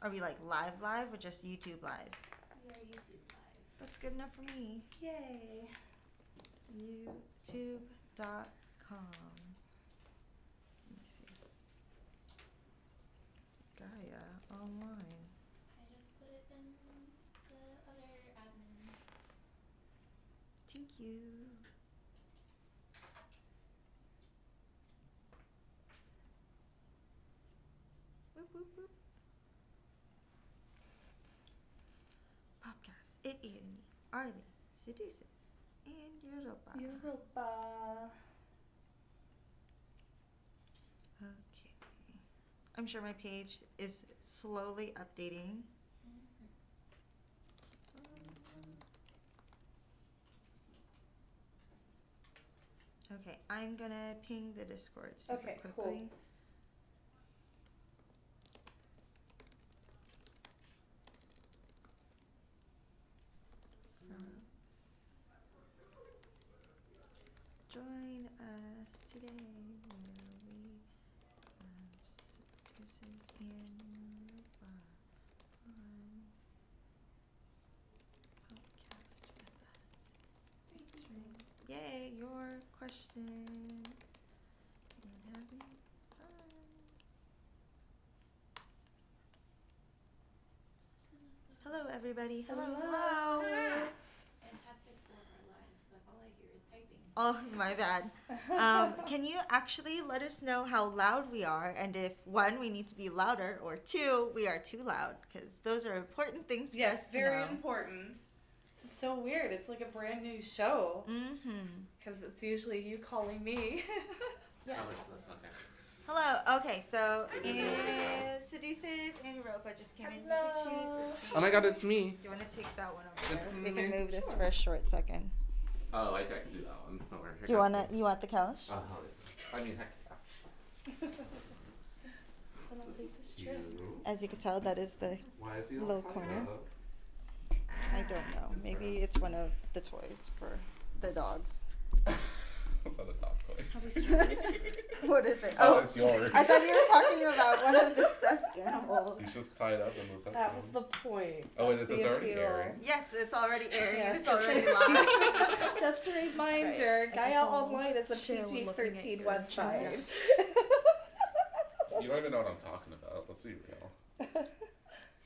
Are we like live or just YouTube live? We are YouTube live. That's good enough for me. Yay. YouTube.com. Let me see. Gaia online. I just put it in the other admin. Thank you. Whoop, whoop, whoop. Podcast. It is me, arli, seduces, and yuroppa. Yuroppa. Okay. I'm sure my page is slowly updating. Okay, I'm gonna ping the Discord super quickly. Cool. Join us today where we seduces and yuroppa on podcast with us. Yay, your questions and having fun. Hello everybody. Hello. Fantastic for our live, but all I hear is typing. Oh, my bad. Can you actually let us know how loud we are, and if one, we need to be louder, or two, we are too loud? Because those are important things for us to know. Yes, very important. This is so weird. It's like a brand new show. Mm-hmm. Because it's usually you calling me. Yeah. Oh, it's okay. Hello. Okay, so seduces and yuroppa just came in. You can choose. Oh my god, it's me. Do you want to take that one over It's there? We me. can move this for a short second. Oh, I can do that one. Don't worry. Do you want to? You want the couch? Oh, I mean, heck yeah. You. As you can tell, that is the Why is he little on top corner. of? I don't know. Maybe it's one of the toys for the dogs. That's not a dog toy. Have we started? What is it? Oh, it's yours. I thought you were talking about one of the stuffed animals. He's just tied up in those headphones. That was the point. Oh, That's it's the already appeal. airing. Yes, it's already airing. Yes. It's already live. Just a reminder, Right. I Gaia guess I'll Online is a share we're looking at PG-13 your website. You don't even know what I'm talking about. Let's be real.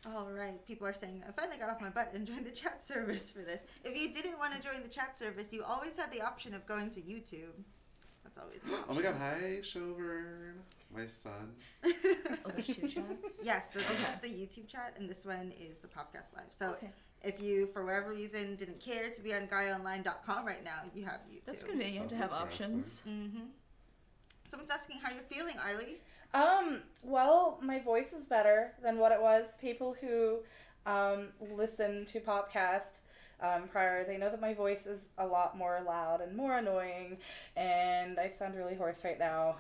All right. People are saying, I finally got off my butt and joined the chat service for this. If you didn't want to join the chat service, you always had the option of going to YouTube. That's always the option. Oh my god, hi, Showburn. My son. Oh, there's two chats? Yes, this is the YouTube chat, and this one is the podcast live. So Okay. if you, for whatever reason, didn't care to be on GaiaOnline.com right now, you have YouTube. That's convenient to have options. Mm-hmm. Someone's asking how you're feeling, Arli. Well, my voice is better than what it was. People who listen to podcast prior, they know that my voice is a lot more loud and more annoying, and I sound really hoarse right now.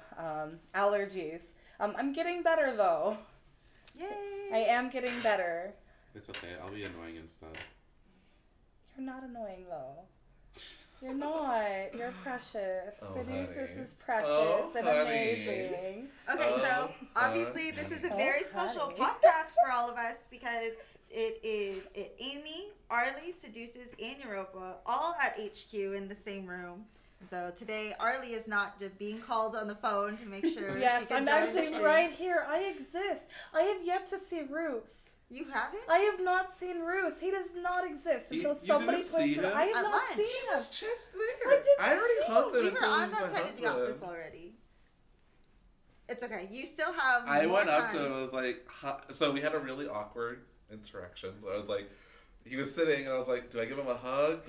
Allergies. I'm getting better though. Yay! I am getting better. It's okay. I'll be annoying instead. You're not annoying though. You're not. You're precious. Oh, Seduces honey. is precious Oh, and honey. amazing. Okay, so Oh, obviously this is a very Oh, special honey. podcast for all of us because it is Amy, Arli, Seduces, and yuroppa all at HQ in the same room. So today Arli is not just being called on the phone to make sure she Yes, can I'm join the actually stream. right here. I exist. I have yet to see Roos. You haven't? I have not seen Roos. He does not exist You- until you somebody didn't points see it out. him? I have At not lunch. seen He him. was just there. I didn't already see hugged him. We and were told on him that my side of the office husband. already. It's okay. You still have I more went up time. to him and I was like, so we had a really awkward interaction. I was like, he was sitting and I was like, do I give him a hug?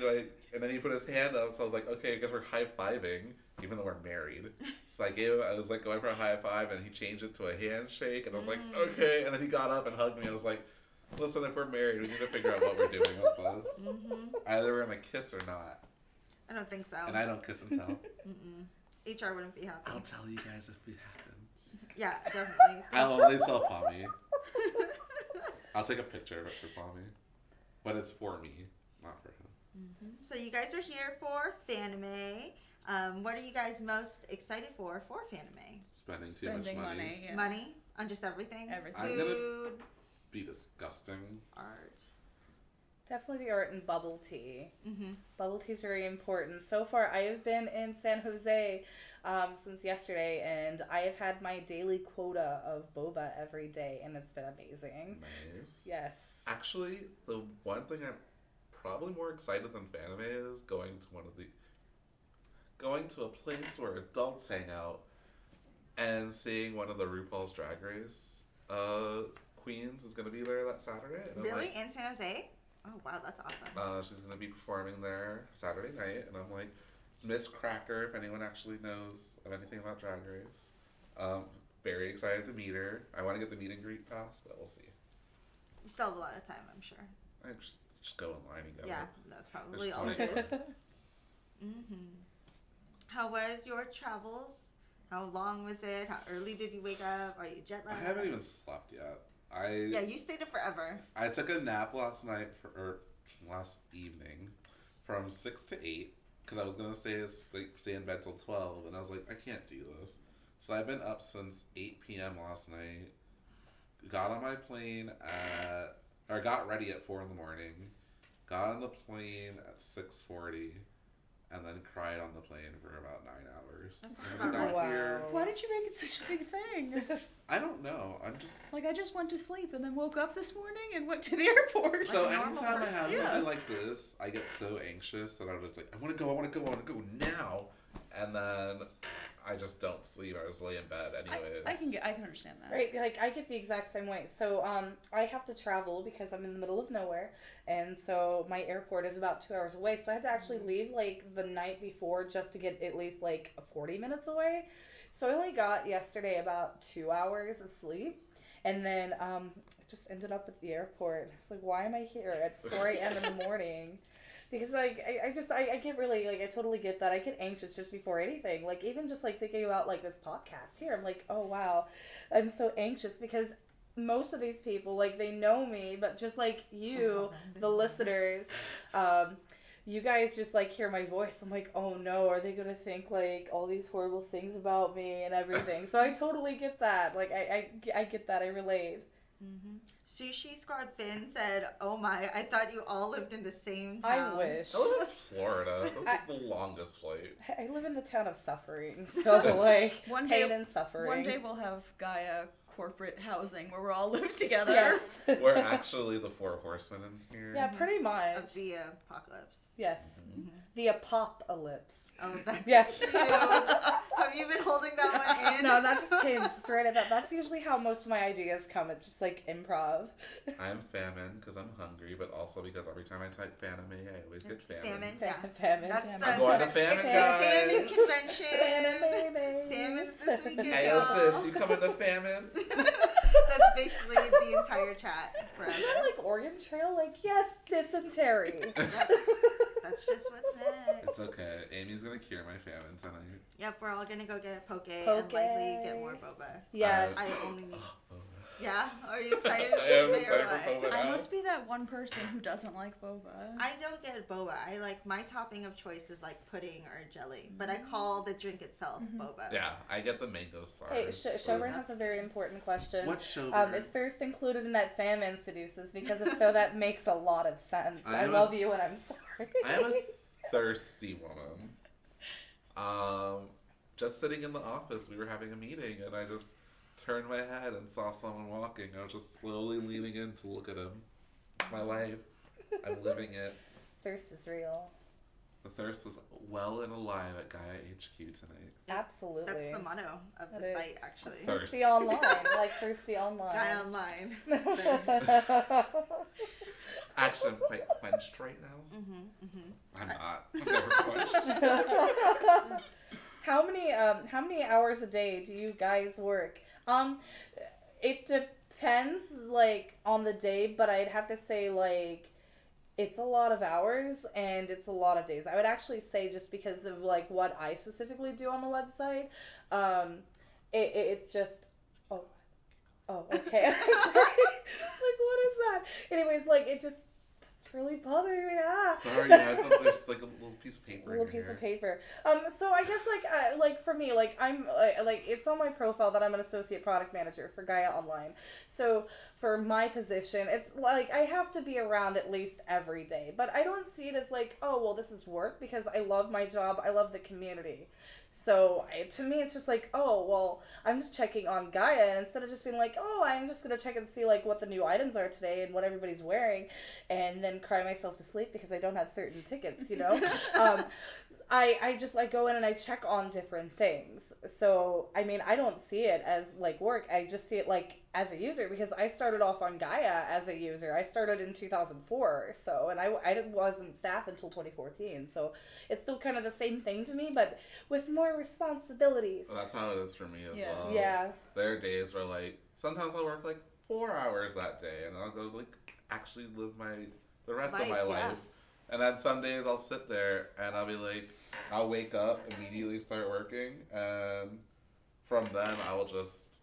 And then he put his hand up, so I was like, okay, I guess we're high-fiving, even though we're married. So I was like going for a high five and he changed it to a handshake and I was like, okay. And then he got up and hugged me. I was like, listen, if we're married, we need to figure out what we're doing with this. Mm-hmm. Either we're going to kiss or not. I don't think so. And I don't kiss and tell. HR wouldn't be happy. I'll tell you guys if it happens. Yeah, definitely. I'll only tell Pommy. I'll take a picture of it for Pommy. But it's for me, not for him. So you guys are here for Fanime. What are you guys most excited for Fanime? Spending too Spending much money. money. Yeah. Money on just everything? Everything. I'm gonna Food. be disgusting. Art. Definitely the art and bubble tea. Mm-hmm. Bubble tea is very important. So far, I have been in San Jose since yesterday, and I have had my daily quota of boba every day, and it's been amazing. Nice. Yes. Actually, the one thing I'm probably more excited than Fanime is going to a place where adults hang out and seeing one of the RuPaul's Drag Race queens is going to be there that Saturday. And Really? In San Jose? Oh, wow, that's awesome. she's going to be performing there Saturday night, and I'm like, it's Miss Cracker, if anyone actually knows of anything about Drag Race. Very excited to meet her. I want to get the meet and greet pass, but we'll see. You still have a lot of time, I'm sure. I just go in line and get Yeah, it. that's probably There's all it 20. is. Mm-hmm. How was your travels? How long was it? How early did you wake up? Are you jet I lagged? haven't even slept yet. Yeah, you stayed up forever. I took a nap last evening from 6 to 8 because I was going to stay in bed till 12, and I was like, I can't do this. So I've been up since 8 p.m. last night, got on my plane got ready at 4 in the morning, got on the plane at 6:40, and then cried on the plane for about 9 hours. And then I got here. Why did you make it such a big thing? I don't know. I'm just... Like, I just went to sleep and then woke up this morning and went to the airport. So Like a normal anytime I have person. something Yeah. like this, I get so anxious that I'm just like, I want to go now. And then I just don't sleep. I just lay in bed anyways. I can understand that. Right, like I get the exact same way. So I have to travel because I'm in the middle of nowhere, and so my airport is about 2 hours away. So I had to actually leave like the night before just to get at least like 40 minutes away. So I only got yesterday about 2 hours of sleep, and then I just ended up at the airport. I was like, why am I here at 4 a.m. in the morning? Because, like, I get really, like, I totally get that. I get anxious just before anything. Like, even just, like, thinking about, like, this podcast here. I'm like, oh, wow. I'm so anxious because most of these people, like, they know me. But just like you, the listeners, you guys just, like, hear my voice. I'm like, oh, no. Are they going to think, like, all these horrible things about me and everything? So I totally get that. Like, I get that. I relate. Mm-hmm. Sushi Squad Finn said, "Oh my, I thought you all lived in the same town." I wish. I live in Florida. This is the longest flight. I live in the town of suffering, so like One pain day- and suffering. One day we'll have Gaia corporate housing where we'll all live together. Yes. We're actually the 4 horsemen in here. Yeah, pretty much. Of the apocalypse. Yes. Mhm. The apocalypse. Oh, that's Yes. cute. Have you been holding that one in? No, that just came just right at that. That's usually how most of my ideas come. It's just like improv. I'm famine because I'm hungry, but also because every time I type Fanime, I always get famine. Yeah. Famine. That's famine. the, I'm going to famine, it's guys. the famine convention. Famine. Famine's this weekend, Hey, yo, y'all. sis, you coming to famine? That's basically the entire chat forever. Isn't that like Oregon Trail? Like, yes, dysentery. Yep. That's just what's next. It's okay. Amy's gonna cure my famine tonight. Yep, we're all gonna go get poke, and Poke. likely get more boba. Yes. I only need. Oh, Yeah? Are you excited I am for excited boba for or what? boba. I must be that one person who doesn't like boba. I don't get boba. I like my topping of choice is like pudding or jelly, but I call the drink itself boba. Yeah, I get the mango Hey, stars. Shelburne has a very important question. What show? Is thirst included in that famine seduces? Because if so, that makes a lot of sense. I I'm love a- you and I'm sorry. I'm a thirsty woman. Just sitting in the office, we were having a meeting, and I just turned my head and saw someone walking. I was just slowly leaning in to look at him. It's my life. I'm living it. Thirst is real. The thirst is well and alive at Gaia HQ tonight. Absolutely. That's the motto of the That is. site, actually. Thirst. Thirsty online. Like thirsty online. Guy online. Actually, I'm quite quenched right now. Mm-hmm. I'm not. I'm never quenched. How many hours a day do you guys work? It depends like on the day, but I'd have to say like it's a lot of hours and it's a lot of days. I would actually say just because of like what I specifically do on the website, it's just okay. I'm sorry. It's like what is that? Anyways, like it just that's really bothering me. Sorry, you had something. There's like a little piece of paper. A little in piece here. of paper. So I guess like for me, like I'm like it's on my profile that I'm an associate product manager for Gaia Online. So for my position, it's like I have to be around at least every day. But I don't see it as like, oh, well, this is work, because I love my job. I love the community. So to me, it's just like, oh, well, I'm just checking on Gaia, and instead of just being like, oh, I'm just going to check and see like what the new items are today and what everybody's wearing, and then cry myself to sleep because I don't have certain tickets, you know? I just like go in and I check on different things. So, I mean, I don't see it as like work. I just see it like as a user, because I started off on Gaia as a user. I started in 2004. So, and I wasn't staff until 2014. So it's still kind of the same thing to me, but with more responsibilities. Well, that's how it is for me as well. Yeah. There are days where like, sometimes I'll work like 4 hours that day and I'll go like actually live the rest of my life. And then some days I'll sit there and I'll be like, I'll wake up, immediately start working, and from then I will just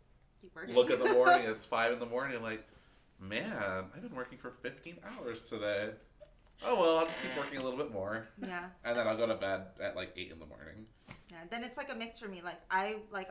look at the morning, it's 5 in the morning, I'm like, man, I've been working for 15 hours today. Oh well, I'll just keep working a little bit more. Yeah. And then I'll go to bed at like 8 in the morning. Yeah, then it's like a mix for me. Like, I, like,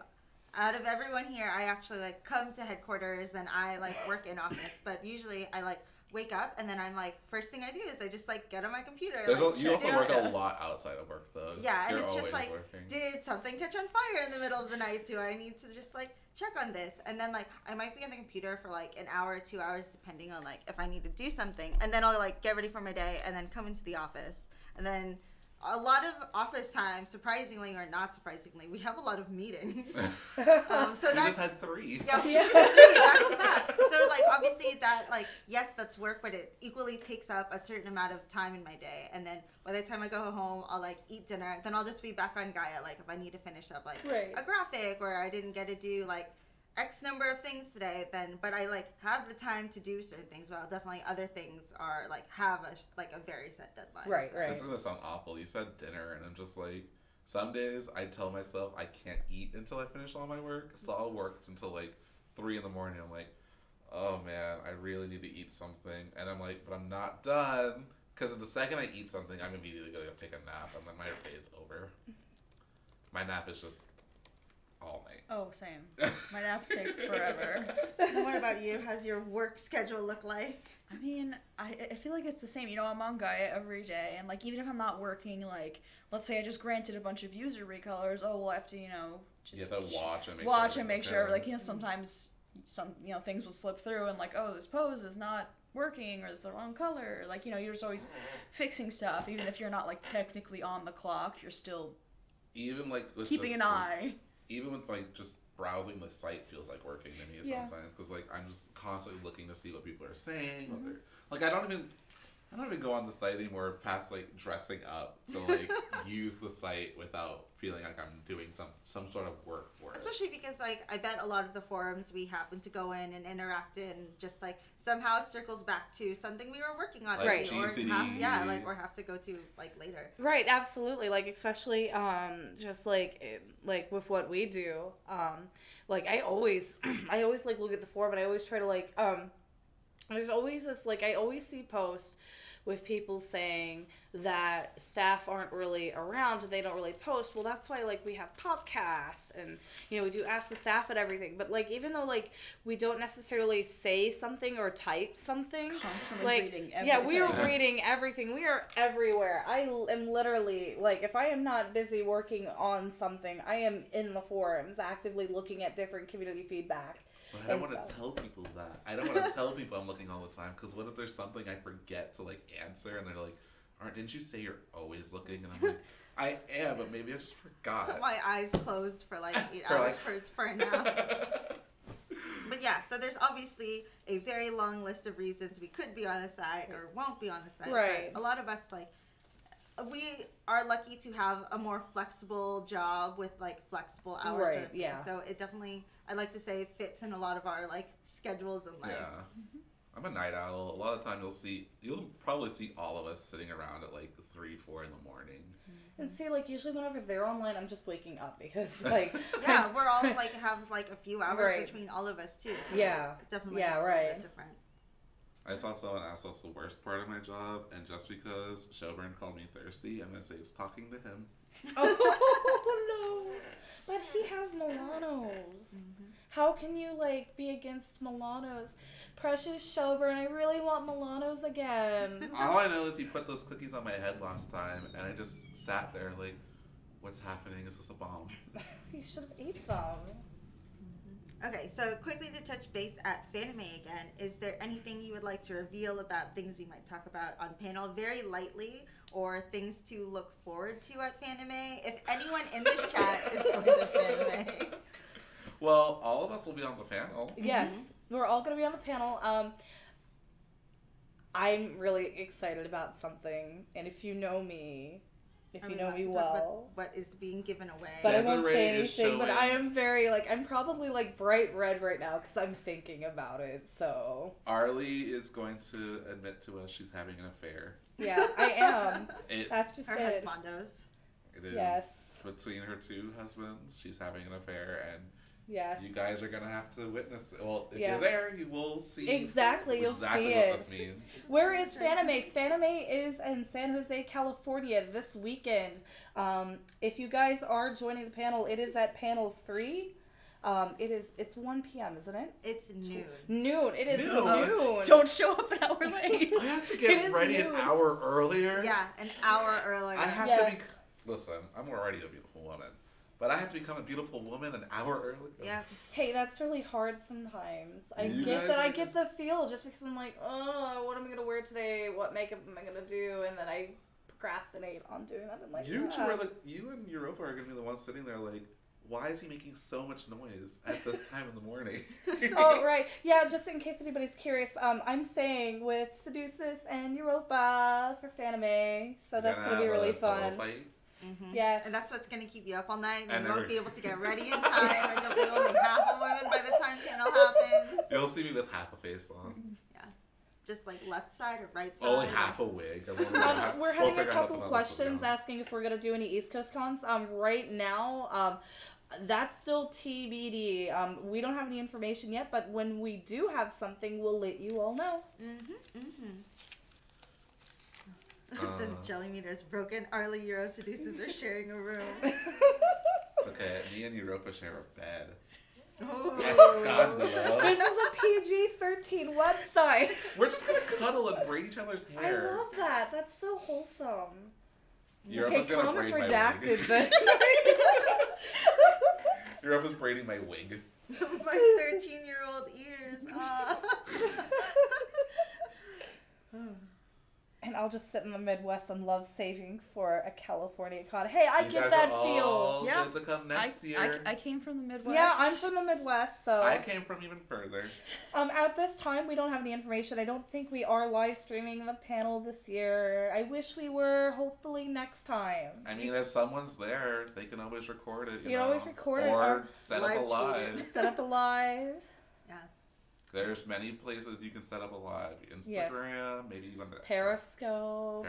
out of everyone here, I actually, like, come to headquarters and I, like, work in office. But usually I, like, wake up and then I'm like, first thing I do is I just like get on my computer. You check also work a lot outside of work though. Yeah, and You're it's just like, working. did something catch on fire in the middle of the night? Do I need to just like check on this? And then like I might be on the computer for like an hour or 2 hours depending on like if I need to do something, and then I'll like get ready for my day and then come into the office. And then a lot of office time, surprisingly or not surprisingly, we have a lot of meetings. So we just had 3. Yeah, we just had 3 back to back. So like obviously that like yes, that's work, but it equally takes up a certain amount of time in my day. And then by the time I go home, I'll like eat dinner. Then I'll just be back on Gaia. Like if I need to finish up like a graphic, or I didn't get to do like X number of things today, then but I like have the time to do certain things. Well, definitely other things are like have a very set deadline. Right, so. right. This is gonna sound awful. You said dinner, and I'm just like, some days I tell myself I can't eat until I finish all my work, so I'll work until like 3 in the morning. I'm like, oh man, I really need to eat something, and I'm like, but I'm not done, because the second I eat something, I'm immediately gonna go take a nap, and then my day is over. My nap is just all night. Oh, same. My naps take forever. What about you? How's your work schedule look like? I mean, I feel like it's the same. You know, I'm on Gaia every day, and like even if I'm not working, like let's say I just granted a bunch of user recolors, oh, we'll have to, you know, just you have to watch and make sure like, you know, sometimes some, you know, things will slip through and like, oh, this pose is not working, or it's the wrong color. Like, you know, you're just always fixing stuff, even if you're not like technically on the clock, you're still even like keeping an eye. Even with like just browsing the site feels like working to me sometimes, because like I'm just constantly looking to see what people are saying. What they're, like I don't even go on the site anymore past like dressing up to like use the site without feeling like I'm doing some sort of work for it. Especially because like I bet a lot of the forums we happen to go in and interact in just like somehow circles back to something we were working on, like right? Or have to go to like later. Right, absolutely. Like especially just like with what we do, like I always like look at the forum, and I always try to like there's always this like I always see posts with people saying that staff aren't really around, they don't really post. Well, that's why like we have podcasts, and you know, we do ask the staff and everything. But like even though like we don't necessarily say something or type something, constantly like reading everything. yeah, we are reading everything. We are everywhere. I am literally like, if I am not busy working on something, I am in the forums actively looking at different community feedback. But I don't want to tell people that. I don't want to tell people I'm looking all the time, because what if there's something I forget to like answer, and they're like, didn't you say you're always looking? And I'm like, I am, but maybe I just forgot. My eyes closed for like 8 hours for a nap. But yeah, so there's obviously a very long list of reasons we could be on the site or won't be on the site. Right. But a lot of us like, we are lucky to have a more flexible job with like flexible hours. Right, sort of thing. yeah. So it definitely, I like to say, fits in a lot of our like schedules and life. Yeah. I'm a night owl. A lot of the time you'll probably see all of us sitting around at like 3, 4 in the morning. And see, like usually whenever they're online, I'm just waking up because like yeah, we're all like have like a few hours right. between all of us too. So Yeah. it's definitely Yeah, a right. little bit different. I saw someone ask what's the worst part of my job, and just because Shelburne called me thirsty, I'm gonna say it's talking to him. oh no. But he has Milanos. How can you, like, be against Milanos? Precious Shelburne, I really want Milanos again. All I know is he put those cookies on my head last time, and I just sat there like, what's happening? Is this a bomb? You should have ate them. Okay, so quickly to touch base at Fanime again, is there anything you would like to reveal about things we might talk about on panel very lightly, or things to look forward to at Fanime? If anyone in this chat is going to Fanime. Well, all of us will be on the panel. Yes, we're all going to be on the panel. I'm really excited about something, and if you know me, if you know me well, what is being given away? but I won't Desiree say is anything. But showing- I am very I'm probably bright red right now because I'm thinking about it. So Arli is going to admit to us she's having an affair. yeah, I am. That's just Her it. husbandos. It is Yes. between her two husbands. She's having an affair, and Yes. you guys are gonna have to witness it. Well, if Yeah. you're there, you will see Exactly, you'll exactly see what it. this means. Where is Fanime? Fanime is in San Jose, California this weekend. If you guys are joining the panel, it is at panels 3. It's 1 p.m., isn't it? It's noon. Noon. It is Noon. noon. Don't show up an hour late. I have to It get is ready an noon. hour earlier. Yeah, an hour earlier. I have Yes. to be. Listen, I'm already a beautiful woman, but I have to become a beautiful woman an hour early. Yeah. Hey, that's really hard sometimes. I You get guys that. I are- get the feel just because I'm like, oh, what am I gonna wear today? What makeup am I gonna do? And then I procrastinate on doing that. I'm like, You two yeah. are you and Yuroppa are gonna be the ones sitting there like, why is he making so much noise at this time in the morning? Oh, right. Yeah, just in case anybody's curious, I'm staying with Seduces and Yuroppa for Fanime, so You're that's gonna going to be have really a pillow fun. fight? Yes. And that's what's going to keep you up all night. And You won't never- be able to get ready in time. And you'll be only half a woman by the time panel happens. You'll see me with half a face on. Just like left side or right side. Only half a wig. And We're having a figure out how to couple put on the questions gown. asking if we're going to do any East Coast cons. Right now, that's still TBD. We don't have any information yet, but when we do have something, we'll let you all know. The jelly meter is broken. Arli, Euro, Seduces are sharing a room. It's okay. Me and Yuroppa share a bed. Ooh. Escandalo. This is a PG-13 website. We're just gonna cuddle and braid each other's I hair. love that. That's so wholesome. Yuroppa's Okay, gonna comment braid my redacted wig. then. Yuroppa's braiding my wig. My 13-year-old ears. And I'll just sit in the Midwest and love saving for a California con. Hey, I You get guys that are feel. all Yeah. good to come next year. I came from the Midwest. Yeah, I'm from the Midwest, so I came from even further. at this time we don't have any information. I don't think we are live streaming the panel this year. I wish we were. Hopefully next time. I mean, if someone's there, they can always record it. You can know? always record it or or set up a live tweet live. Set up a live. There's many places you can set up a live. Instagram, maybe even Periscope.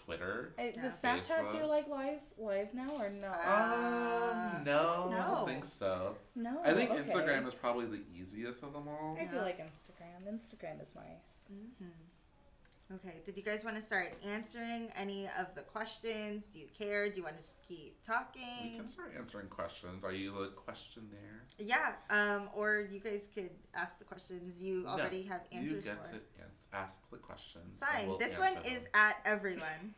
Twitter. Does Snapchat do Facebook. like live now or no? No, I no. don't think so. No. I think okay. Instagram is probably the easiest of them all. I do Yeah. like Instagram. Instagram is nice. Okay, did you guys want to start answering any of the questions? Do you care? Do you want to just keep talking? We can start answering questions. Are you the questionnaire? Yeah, or you guys could ask the questions you already have answers You get for. to ask the questions. and Fine. we'll This one answer is them. at everyone.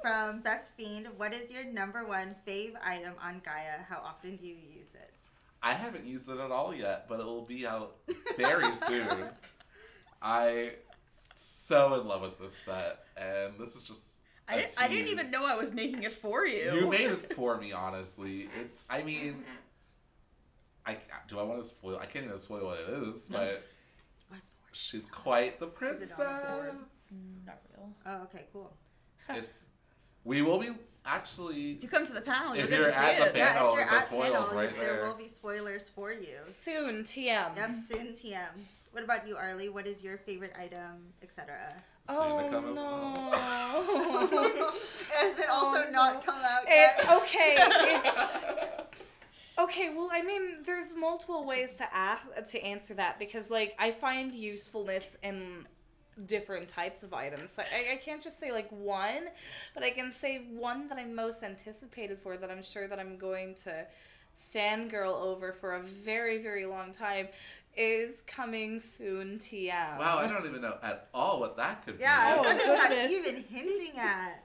From Best Fiend, what is your number one fave item on Gaia? How often do you use it? I haven't used it at all yet, but it will be out very soon. I so in love with this set, and this is just. I didn't even know I was making it for you. You made it for me, honestly. It's. I mean, do I want to spoil? I can't even spoil what it is, but she's quite the Is princess. it on the board? Not real. Oh, okay, cool. It's. We will be actually. If you come to the panel, you'll If get you're to see at the it. panel, Yeah, if you're it's a at spoil panel, right there there. will be spoilers for you. Soon, TM. Yep, soon TM. What about you, Arli? What is your favorite item, etc.? Soon to come as well. no. Has it also Oh, not no. come out yet? Okay, well, I mean, there's multiple ways to answer that because, like, I find usefulness in different types of items. So I can't just say like one, but I can say one that I'm most anticipated for, that I'm sure that I'm going to fangirl over for a very, very long time, is coming soon, TM. Wow, I don't even know at all what that could Yeah, be. what is that goodness. even hinting at?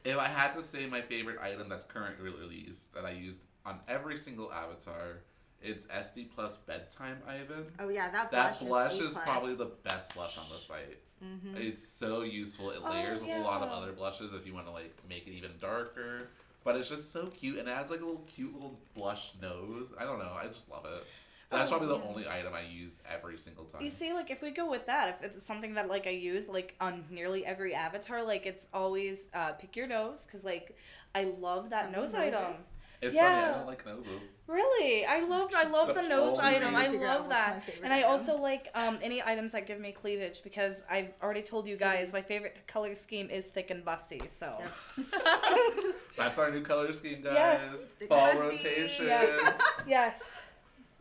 If I had to say my favorite item that's currently released that I used on every single avatar, it's SD Plus Bedtime Ivan. Oh yeah, that That blush is A+. probably the best blush on the site. Mm-hmm. It's so useful. It layers with a lot of other blushes if you want to like make it even darker. But it's just so cute, and it adds like a little cute little blush nose. I don't know. I just love it. That's probably the only item I use every single time. You see, like, if we go with that, if it's something that, like, I use, like, on nearly every avatar, like, it's always pick your nose, because, like, I love that nose item. It's Yeah. funny, I don't like noses. Really? I love the nose only item. I reason. love that. What's my favorite And I item? also like any items that give me cleavage, because I've already told you guys my favorite color scheme is thick and busty, so. Yep. That's our new color scheme, guys. Yes. Fall Busty. rotation. Yes. Yes.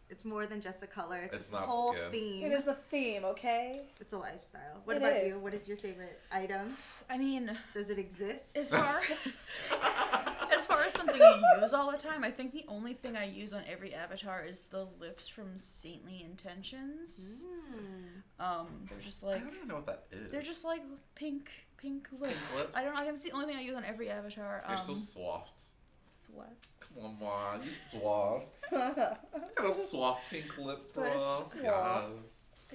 It's more than just a color. It's It's a not whole skin. theme. It is a theme, okay? It's a lifestyle. What It about is. you? What is your favorite item? I mean, Does it exist? as far as something I use all the time, I think the only thing I use on every avatar is the lips from Saintly Intentions. They're just I like don't even know what that is. they're just like pink lips. lips? I don't know. That's the only thing I use on every avatar. They're so soft. Sweat. Come on, you soft. Got a soft pink lip, bro. But Yes.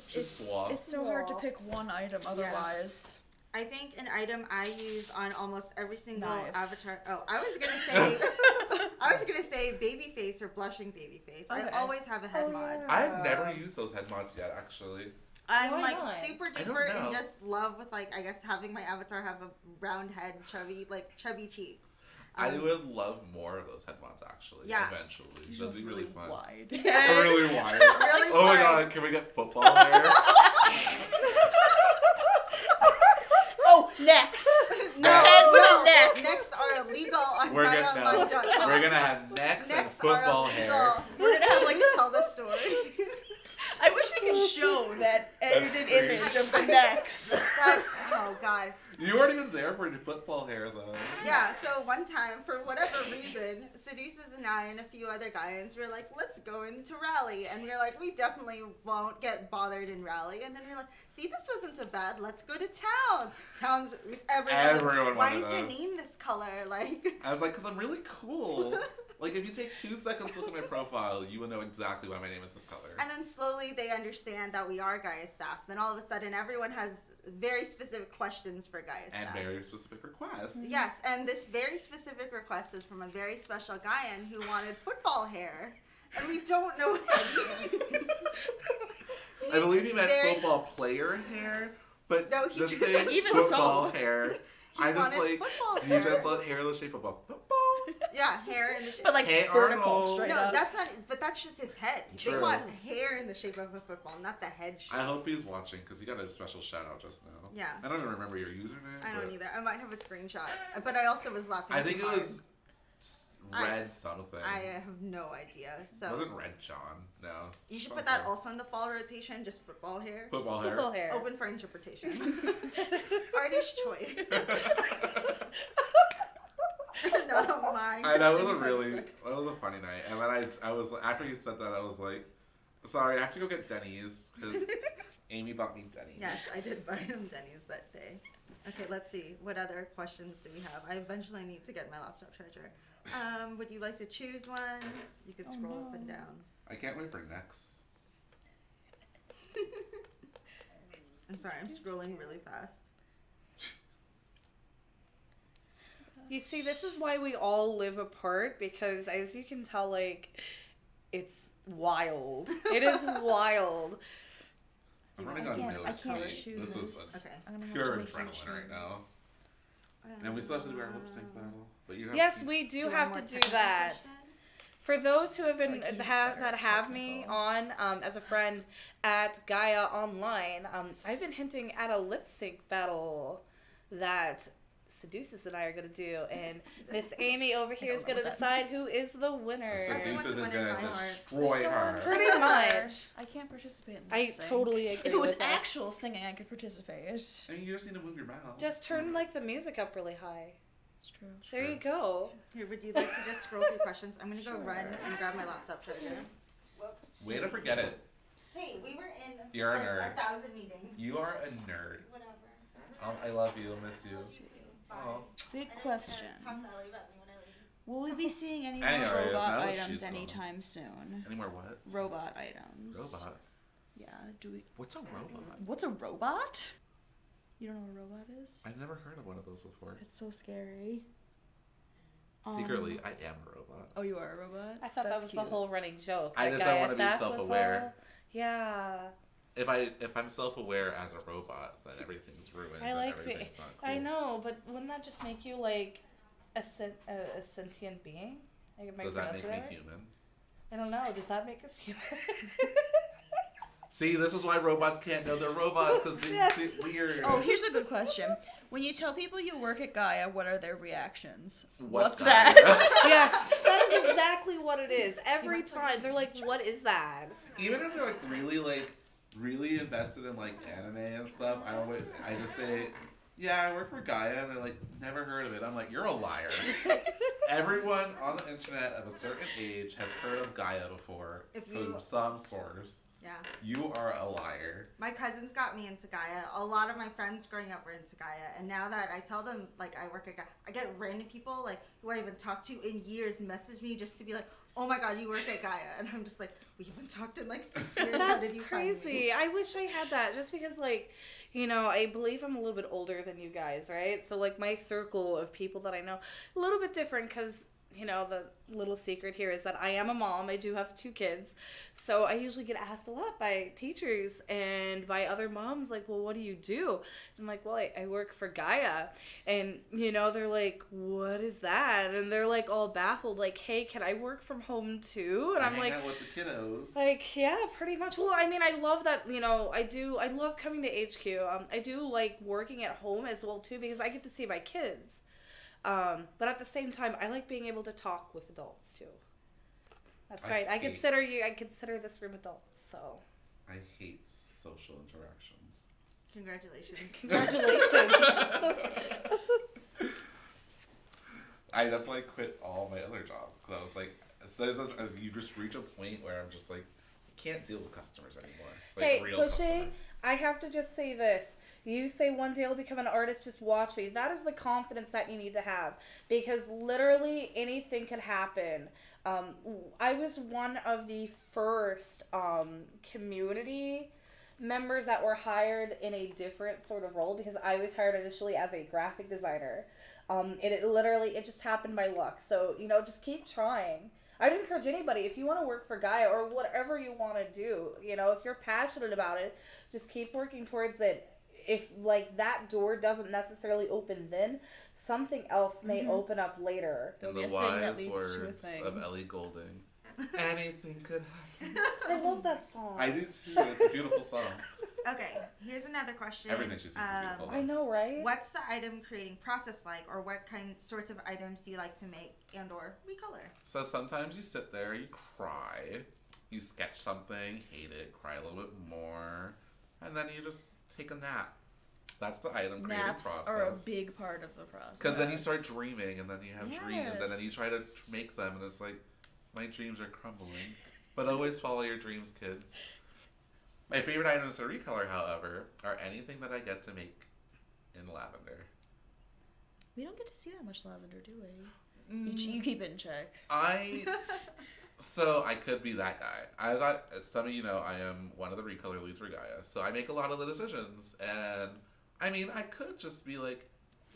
Just soft. It's so hard to Soft. pick one item otherwise. I think an item I use on almost every single Knife. avatar. Oh, I was gonna say baby face or blushing baby face. Okay. I always have a head Oh, mod. yeah. I've never used those head mods yet, actually. I'm Why like not? super I don't duper know. and just love with like I guess having my avatar have a round head, chubby cheeks. I would love more of those head mods, actually. Yeah. Eventually. That'd be really fun. Wide. Really wide. Really Oh my wide. god, can we get football hair? Oh, necks. No, Head with no, a neck. necks are illegal on We're gonna GaiaOnline.com. we're gonna have necks and Necks football are hair. illegal. We're gonna have, Like like- tell the story. I wish we could show that edited That's image of the necks. Oh god. You weren't even there for your football hair though. Yeah, so one time, for whatever reason, Seduces and I and a few other guys were like, let's go into Rally. And we are like, we definitely won't get bothered in Rally. And then we are like, see, this wasn't so bad. Let's go to Towns. Towns, Everyone why wanted is your those. name this color? Like, I was like, because I'm really cool. Like, if you take 2 seconds to look at my profile, you will know exactly why my name is this color. and then slowly they understand that we are Gaia staff. Then all of a sudden, everyone has very specific questions for Gaia And staff. very specific requests. Yes, and this very specific request was from a very special Gaian who wanted football hair. And we don't know what that means. I believe he meant Very- football player hair, but No, he just just- saying even football so. hair. He I'm just wanted like, football do you hair. just want hair the shape of a football? Yeah, hair in the shape. But like Hey, vertical, Arnold. straight no, up. that's not. But that's just his head. They True. want hair in the shape of a football, not the head shape. I hope he's watching because he got a special shout out just now. Yeah. I don't even remember your username. I don't but either. I might have a screenshot, but I also was laughing. I think too it hard. was Red something. I have no idea. So It wasn't Red John. No. you should put Something. that also in the fall rotation. Just football hair. Football hair. Football hair. Open for interpretation. Artist choice. None of mine. I know, it was a funny night. And then I was, after you said that, I was like, sorry, I have to go get Denny's because Amy bought me Denny's. Yes, I did buy him Denny's that day. Okay, let's see. What other questions do we have? I eventually need to get my laptop charger. Would you like to choose one? You could scroll up and down. I can't wait for next. I'm sorry, I'm scrolling really fast. You see, this is why we all live apart, because as you can tell, like, it's wild. It is wild. I'm running I on can't- no I can't sleep. This is Okay. I'm gonna have pure to make some adrenaline right now. changes. And we still have to do our lip sync battle. But you have Yes, to, we do you have want to more do technical that. question? For those who have been Like, he's have better that at have me technical. on as a friend at Gaia Online, I've been hinting at a lip sync battle that seduces and I are gonna do, and Miss Amy over here is gonna know what that decide who is the winner. And Everyone's seduces is winning gonna my heart. destroy So her. pretty much. I can't participate in I lip sync. totally agree If it was with that. actual singing, I could participate. I mean, you just need to move your mouth. Just turn like the music up really high. It's true. There you go. Here, would you like to just scroll through questions? I'm gonna go Sure. run and grab my laptop for you. Whoops. Way to forget it. Hey, we were in You're a like nerd. 1,000 meetings. You are a nerd. Whatever. I love you. I miss you. Bye. Oh. Big And question. Talk to Ellie about me when I leave. Will we be seeing any more Anyways, robot now that items she's gone. anytime soon? Any more what? Robot items. Robot. Yeah. Do we? What's a robot? What's a robot? You don't know what a robot is? I've never heard of one of those before. It's so scary. Secretly, I am a robot. Oh, you are a robot? I thought That's that was cute. the whole running joke. I that just don't Gaia wanna be Staff was self-aware. all- Yeah. If I'm self-aware as a robot, then everything's ruined. I and like everything's not cool. I know, but wouldn't that just make you like a sentient being? Like, am I Does that make pronouncing me it right? human? I don't know. Does that make us human? See, this is why robots can't know they're robots, because Yes. it's weird. Oh, here's a good question. When you tell people you work at Gaia, what are their reactions? What's Gaia? that? Yes, that is exactly what it is. Every time they're like, "What is that?" Even if they're really invested in like anime and stuff, I just say, yeah, I work for Gaia, and they're like, never heard of it. I'm like, you're a liar. Everyone on the internet of a certain age has heard of Gaia before from some source. Yeah. You are a liar. My cousins got me into Gaia. A lot of my friends growing up were into Gaia. And now that I tell them, like, I work at Gaia, I get random people, like, who I haven't talked to in years message me just to be like, oh my god, you work at Gaia. And I'm just like, we haven't talked in, like, 6 years. How That's did you find me? crazy. I wish I had that just because, like, you know, I believe I'm a little bit older than you guys, right? So, like, my circle of people that I know, a little bit different because, you know, the little secret here is that I am a mom. I do have 2 kids. So I usually get asked a lot by teachers and by other moms, like, well, what do you do? I'm like, well, I work for Gaia. And, you know, they're like, what is that? And they're, like, all baffled, like, hey, can I work from home too? And I'm hang like, out with the kiddos. like, yeah, pretty much. Well, I mean, I love that, you know, I love coming to HQ. I do like working at home as well, too, because I get to see my kids. But at the same time, I like being able to talk with adults, too. That's right. I consider this room adults, so. I hate social interactions. Congratulations. Congratulations. That's why I quit all my other jobs, because I was like, you just reach a point where I'm just like, I can't deal with customers anymore. Like, Hey, real Pushy, customers. I have to just say this. You say one day I'll become an artist, just watch me. That is the confidence that you need to have. Because literally anything could happen. I was one of the first community members that were hired in a different sort of role, because I was hired initially as a graphic designer. It just happened by luck. So, you know, just keep trying. I'd encourage anybody, if you want to work for Gaia or whatever you want to do, you know, if you're passionate about it, just keep working towards it. If, like, that door doesn't necessarily open then, something else may open up later. In There'll be the a thing that wise leads to a words thing. of Ellie Goulding, anything could happen. I love that song. I do too. It's a beautiful song. Okay, here's another question. Everything she sings is beautiful. I know, right? What's the item creating process like, or what sorts of items do you like to make and or recolor? So sometimes you sit there, you cry, you sketch something, hate it, cry a little bit more, and then you just take a nap. That's the item creating Naps process. are a big part of the process. Because then you start dreaming, and then you have dreams, and then you try to Yes. make them, and it's like, my dreams are crumbling. But always follow your dreams, kids. My favorite items to recolor, however, are anything that I get to make in lavender. We don't get to see that much lavender, do we? You keep it in check. So I could be that guy. As some of you know, I am one of the recolor leads for Gaia, so I make a lot of the decisions, and I mean, I could just be like,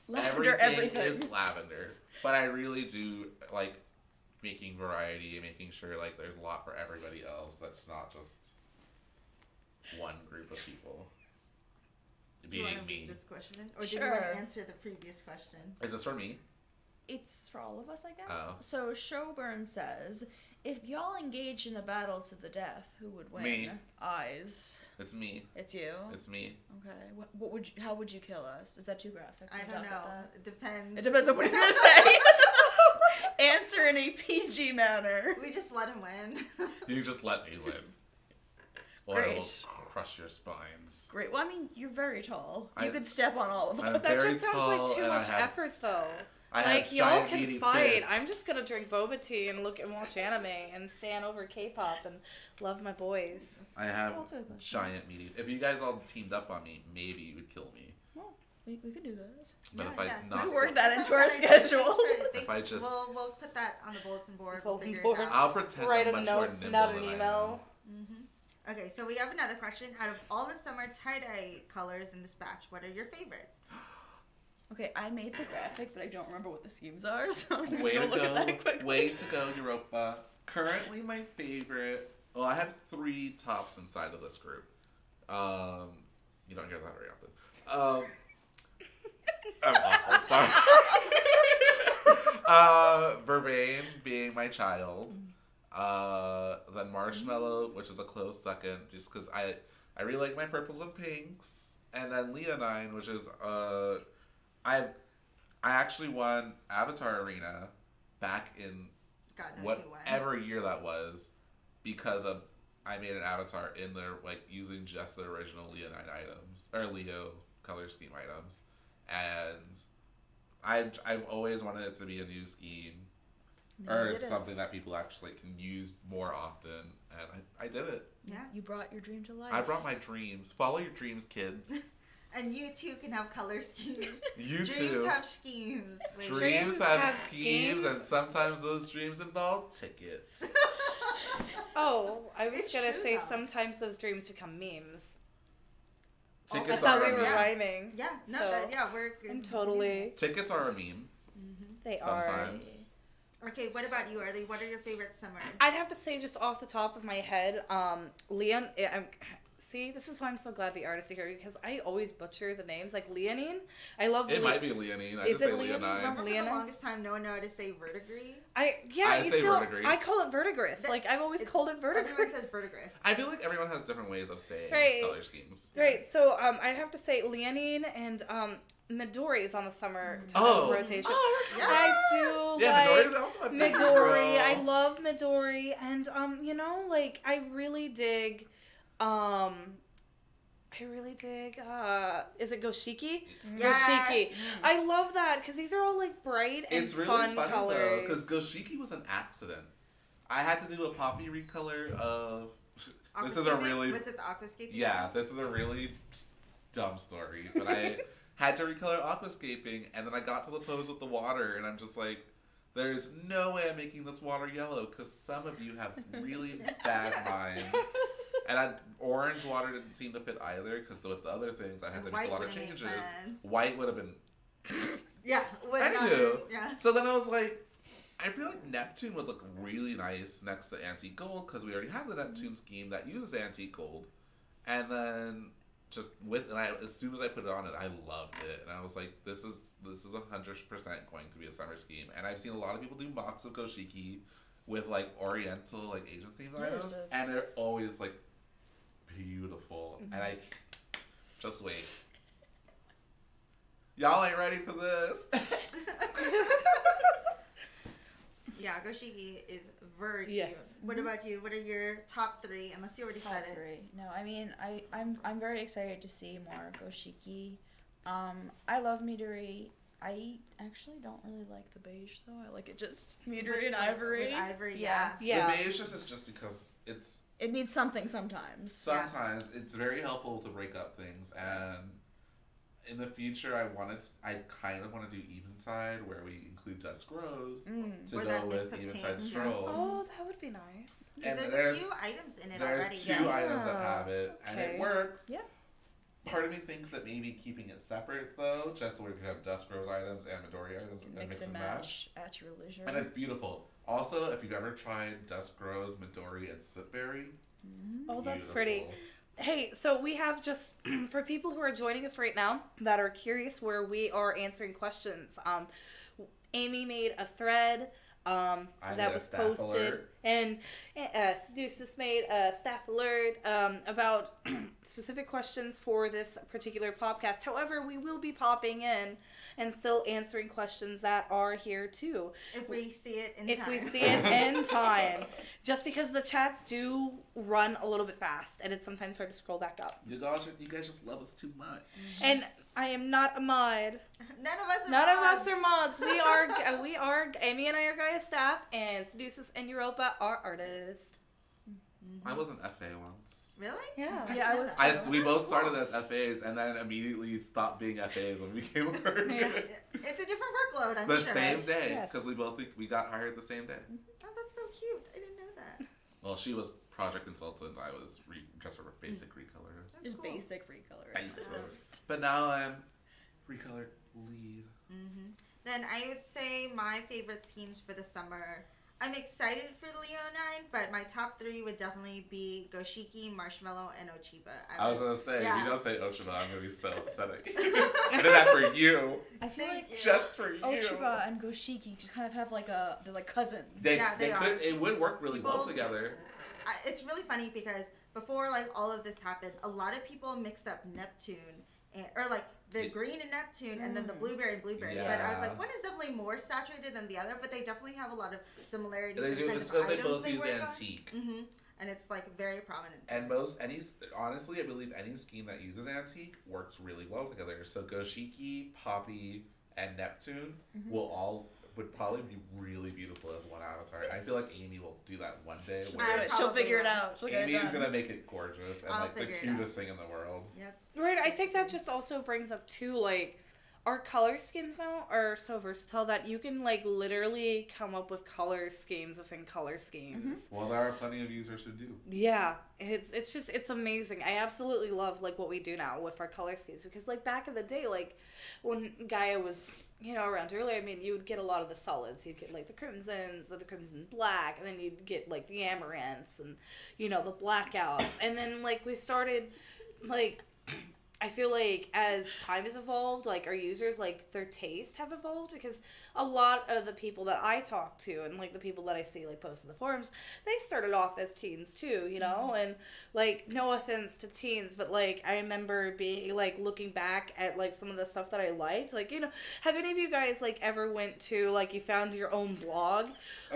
Lavender, everything is lavender, but I really do like making variety and making sure like there's a lot for everybody else. That's not just one group of people. Do you want Being to read me. this question, or do you want Sure. to answer the previous question? Is this for me? It's for all of us, I guess. Oh. So Showburn says, if y'all engage in a battle to the death, who would win? Me. Eyes. It's me. It's you. It's me. Okay. What would you? How would you kill us? Is that too graphic? I Can we don't talk know. about that? It depends. It depends on what he's gonna say. Answer in a PG manner. We just let him win. You just let me win. Or I will Great. crush your spines. Great. Well, I mean, you're very tall. You I- could step on all of I'm us. That very just sounds tall like too and I much have- effort, though. I Like, have y'all giant can meaty fight. fists. I'm just gonna drink boba tea and look and watch anime and stand over K-pop and love my boys. I have Also a question. giant meaty. If you guys all teamed up on me, maybe you would kill me. Well, we could do that. But Yeah, if I yeah. not, We could work that That's into our a fun idea. schedule. Thanks. If I just- We'll put that on the bulletin board. Bulletin we'll figure board. it out. I'll pretend Write I'm a much more note, nimble not an than I email. Okay, so we have another question. Out of all the summer tie-dye colors in this batch, what are your favorites? Okay, I made the graphic, but I don't remember what the schemes are, so I'm am. just Way gonna to look at go! that quickly. Way to go, Yuroppa. Currently, my favorite. Well, I have 3 tops inside of this group. You don't hear that very often. I'm awful. Sorry. Vervain being my child. Then Marshmallow, which is a close second, just because I really like my purples and pinks. And then Leonine, which is I actually won Avatar Arena back in God knows who won. whatever year that was because of I made an avatar in there like using just the original Leonine items or Leo color scheme items, and I've always wanted it to be a new scheme And you or did it. something that people actually can use more often, and I did it. Yeah. You brought your dream to life. I brought my dreams. Follow your dreams, kids. And you too can have color schemes. You Dreams too. have schemes. Wait. Dreams Dreams have have schemes, schemes. and sometimes those dreams involve tickets. Oh, I was It's gonna true, say though. sometimes those dreams become memes. I Tickets thought are we a were meme. rhyming. Yeah, no, So, we're I'm totally. Tickets are a meme. They are. Sometimes. Okay, what about you, Arlie? What are your favorite summer? I'd have to say, just off the top of my head, Leon. See, this is why I'm so glad the artists are here because I always butcher the names. Like Leonine, I love. It might be Leonine. I Is just say it Leonine? Leonine. Remember for Leonine? the longest time, no one knew how to say verdigris? I I you say still. verdigris. I call it verdigris. That- Like I've always It's- called it Everyone verdigris. says verdigris. I feel like everyone has different ways of saying Right. color schemes. Right, so I'd have to say Leonine and Midori is on the summer Oh. rotation. Yeah. I do Yeah, like Midori's also my favorite Midori. girl. I love Midori, and you know, like I really dig. Is it Goshiki? Yes. Goshiki. I love that because these are all like bright and It's really fun funny colors. though, because Goshiki was an accident. I had to do a poppy recolor of. This is a Aquascaping? really Was it the aquascaping? yeah. This is a really dumb story, but I had to recolor aquascaping, and then I got to the pose with the water, and I'm just like, "There's no way I'm making this water yellow," because some of you have really bad minds. And orange water didn't seem to fit either, because with the other things, I had to make White a lot of would've made changes. sense. White would have been. Yeah. would not Anywho, be- yeah. so then I was like, I feel like Neptune would look really nice next to antique gold, because we already have the Neptune scheme that uses antique gold. And then as soon as I put it on I loved it, and I was like, this is 100% going to be a summer scheme. And I've seen a lot of people do mocks of Goshiki with like Oriental, like Asian themed Yeah, items, there's a- and they're always like beautiful. And I just wait. Y'all ain't ready for this. Yeah, Goshiki is very cute. Yes. What about you? What are your top 3? Unless you already Top said it. 3. No, I mean, I'm very excited to see more Goshiki. I love Midori. I actually don't really like the beige though. I like it just Midori and Ivory. With Ivory, yeah. Yeah. The beige is just because It needs something sometimes. sometimes it's very helpful to break up things, and in the future I kind of want to do Eventide where we include Dusk Rose to Or go that mix with of Eventide pink, Stroll. Oh, that would be nice. And There's a there's few items in it There's already. 2 Yeah. items that have it, and Okay. it works. Yeah. Part of me thinks that maybe keeping it separate though, just so we can have Dusk Rose items and Midori items and Mix and match at your leisure. And it's beautiful. Also, if you've ever tried Dusk Rose, Midori, and Sipberry, Oh, that's beautiful. pretty. Hey, so we have just for people who are joining us right now that are curious where we are answering questions. Amy made a thread I that made a was staff posted, alert. and Seduces made a staff alert about specific questions for this particular podcast. However, we will be popping in and still answering questions that are here too. If we see it in If time. we see it in time. Just because the chats do run a little bit fast, and it's sometimes hard to scroll back up. You guys just love us too much. And I am not a mod. None of us are None of mods. us are mods. We are, Amy and I are Gaia staff, and Seduces and Yuroppa are artists. I was an FA once. Really? Yeah. Yeah, I was. We That's both cool. started as FAs and then immediately stopped being FAs when we became artists. Yeah. It's a different workload, I'm The sure. same day, Yes. because we got hired the same day. Oh, that's so cute. I didn't know that. Well, she was project consultant. I was just a basic recolorist. Just Cool. basic recolor. Basic. But now I'm recolor lead. Then I would say my favorite schemes for the summer. I'm excited for Leonine, but my top 3 would definitely be Goshiki, Marshmallow, and Ochiba. I was gonna say, if yeah. you don't say Ochiba, I'm gonna be so upsetting. I did that for you. I feel Thank like you. Just for you. Ochiba and Goshiki just kind of have like they're like cousins. They they are. could. It would work really well People- together. It's really funny because before like all of this happened, a lot of people mixed up Neptune or like the green and Neptune and then the blueberry and blueberry. But I was Yeah. like, one is definitely more saturated than the other, but they definitely have a lot of similarities. They in do kind this of because they items both use work on. antique. And it's like very prominent. And honestly, I believe any scheme that uses antique works really well together. So Goshiki, Poppy, and Neptune would probably be really beautiful as one avatar. I feel like Amy will do that one day. She'll, Where do it. She'll probably figure it will. out. She'll get it Amy is done. gonna make it gorgeous and I'll like the figure it out. cutest thing in the world. Yep. Right, I think that just also brings up too, like, our color schemes now are so versatile that you can like literally come up with color schemes within color schemes. Well, there are plenty of users who do. Yeah, it's amazing. I absolutely love like what we do now with our color schemes because like back in the day, like when Gaia was around earlier, I mean you would get a lot of the solids. You'd get like the crimsons or the crimson black, and then you'd get like the amaranths and the blackouts, and then like we started like. I feel like as time has evolved, like our users, like their taste have evolved because a lot of the people that I talk to and like the people that I see like post in the forums, they started off as teens too, and like no offense to teens, but like I remember being like looking back at like some of the stuff that I liked, like have any of you guys like ever went to like you found your own blog?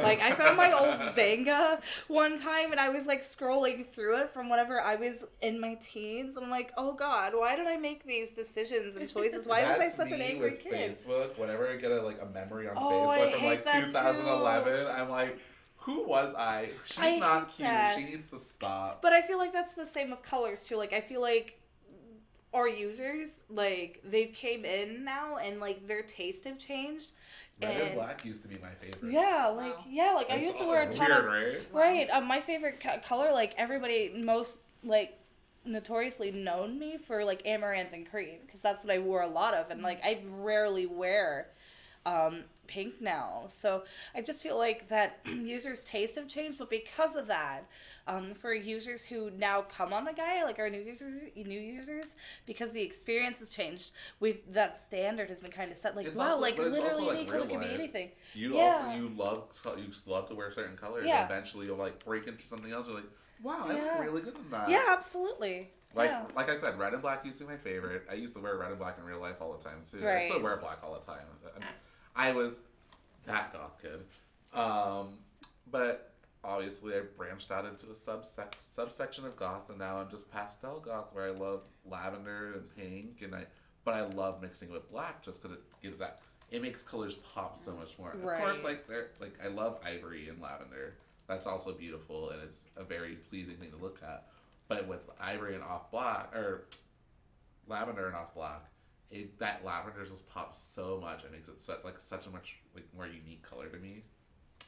Like I found my old Zanga one time and I was like scrolling through it from whenever I was in my teens and I'm like, oh God, why did I make these decisions and choices? Why was I such an angry with kid? Facebook, whenever I get a memory on Oh, I Facebook from hate like that 2011, I'm like, who was I? She's I not hate cute. that. She needs to stop. But I feel like that's the same with colors too. Like I feel like our users, like they've came in now and like their taste have changed. Red and black used to be my favorite. Yeah, like Wow. I It's used to all wear a ton weird, of right? right. My favorite color, like everybody most like notoriously known me for like amaranth and cream because that's what I wore a lot of, and like I rarely wear pink now. So I just feel like that users' taste have changed, but because of that, for users who now come on the Gaia, like our new users, because the experience has changed, that standard has been kind of set. Like It's wow, also- like but it's literally also, like, any color real can be life. anything. You Yeah. love to wear certain colors, Yeah. and eventually you'll like break into something else. You're like, wow, I Yeah. look really good in that. Yeah, absolutely. Like yeah. like I said, red and black used to be my favorite. I used to wear red and black in real life all the time too. I Right. still wear black all the time. I was that goth kid. But obviously I branched out into a subsection of goth, and now I'm just pastel goth where I love lavender and pink, but I love mixing with black just because it makes colors pop so much more. Right. Of course, I love ivory and lavender. That's also beautiful, and it's a very pleasing thing to look at. But with ivory and off black, or lavender and off black, that lavender just pops so much and makes it such a much more unique color to me.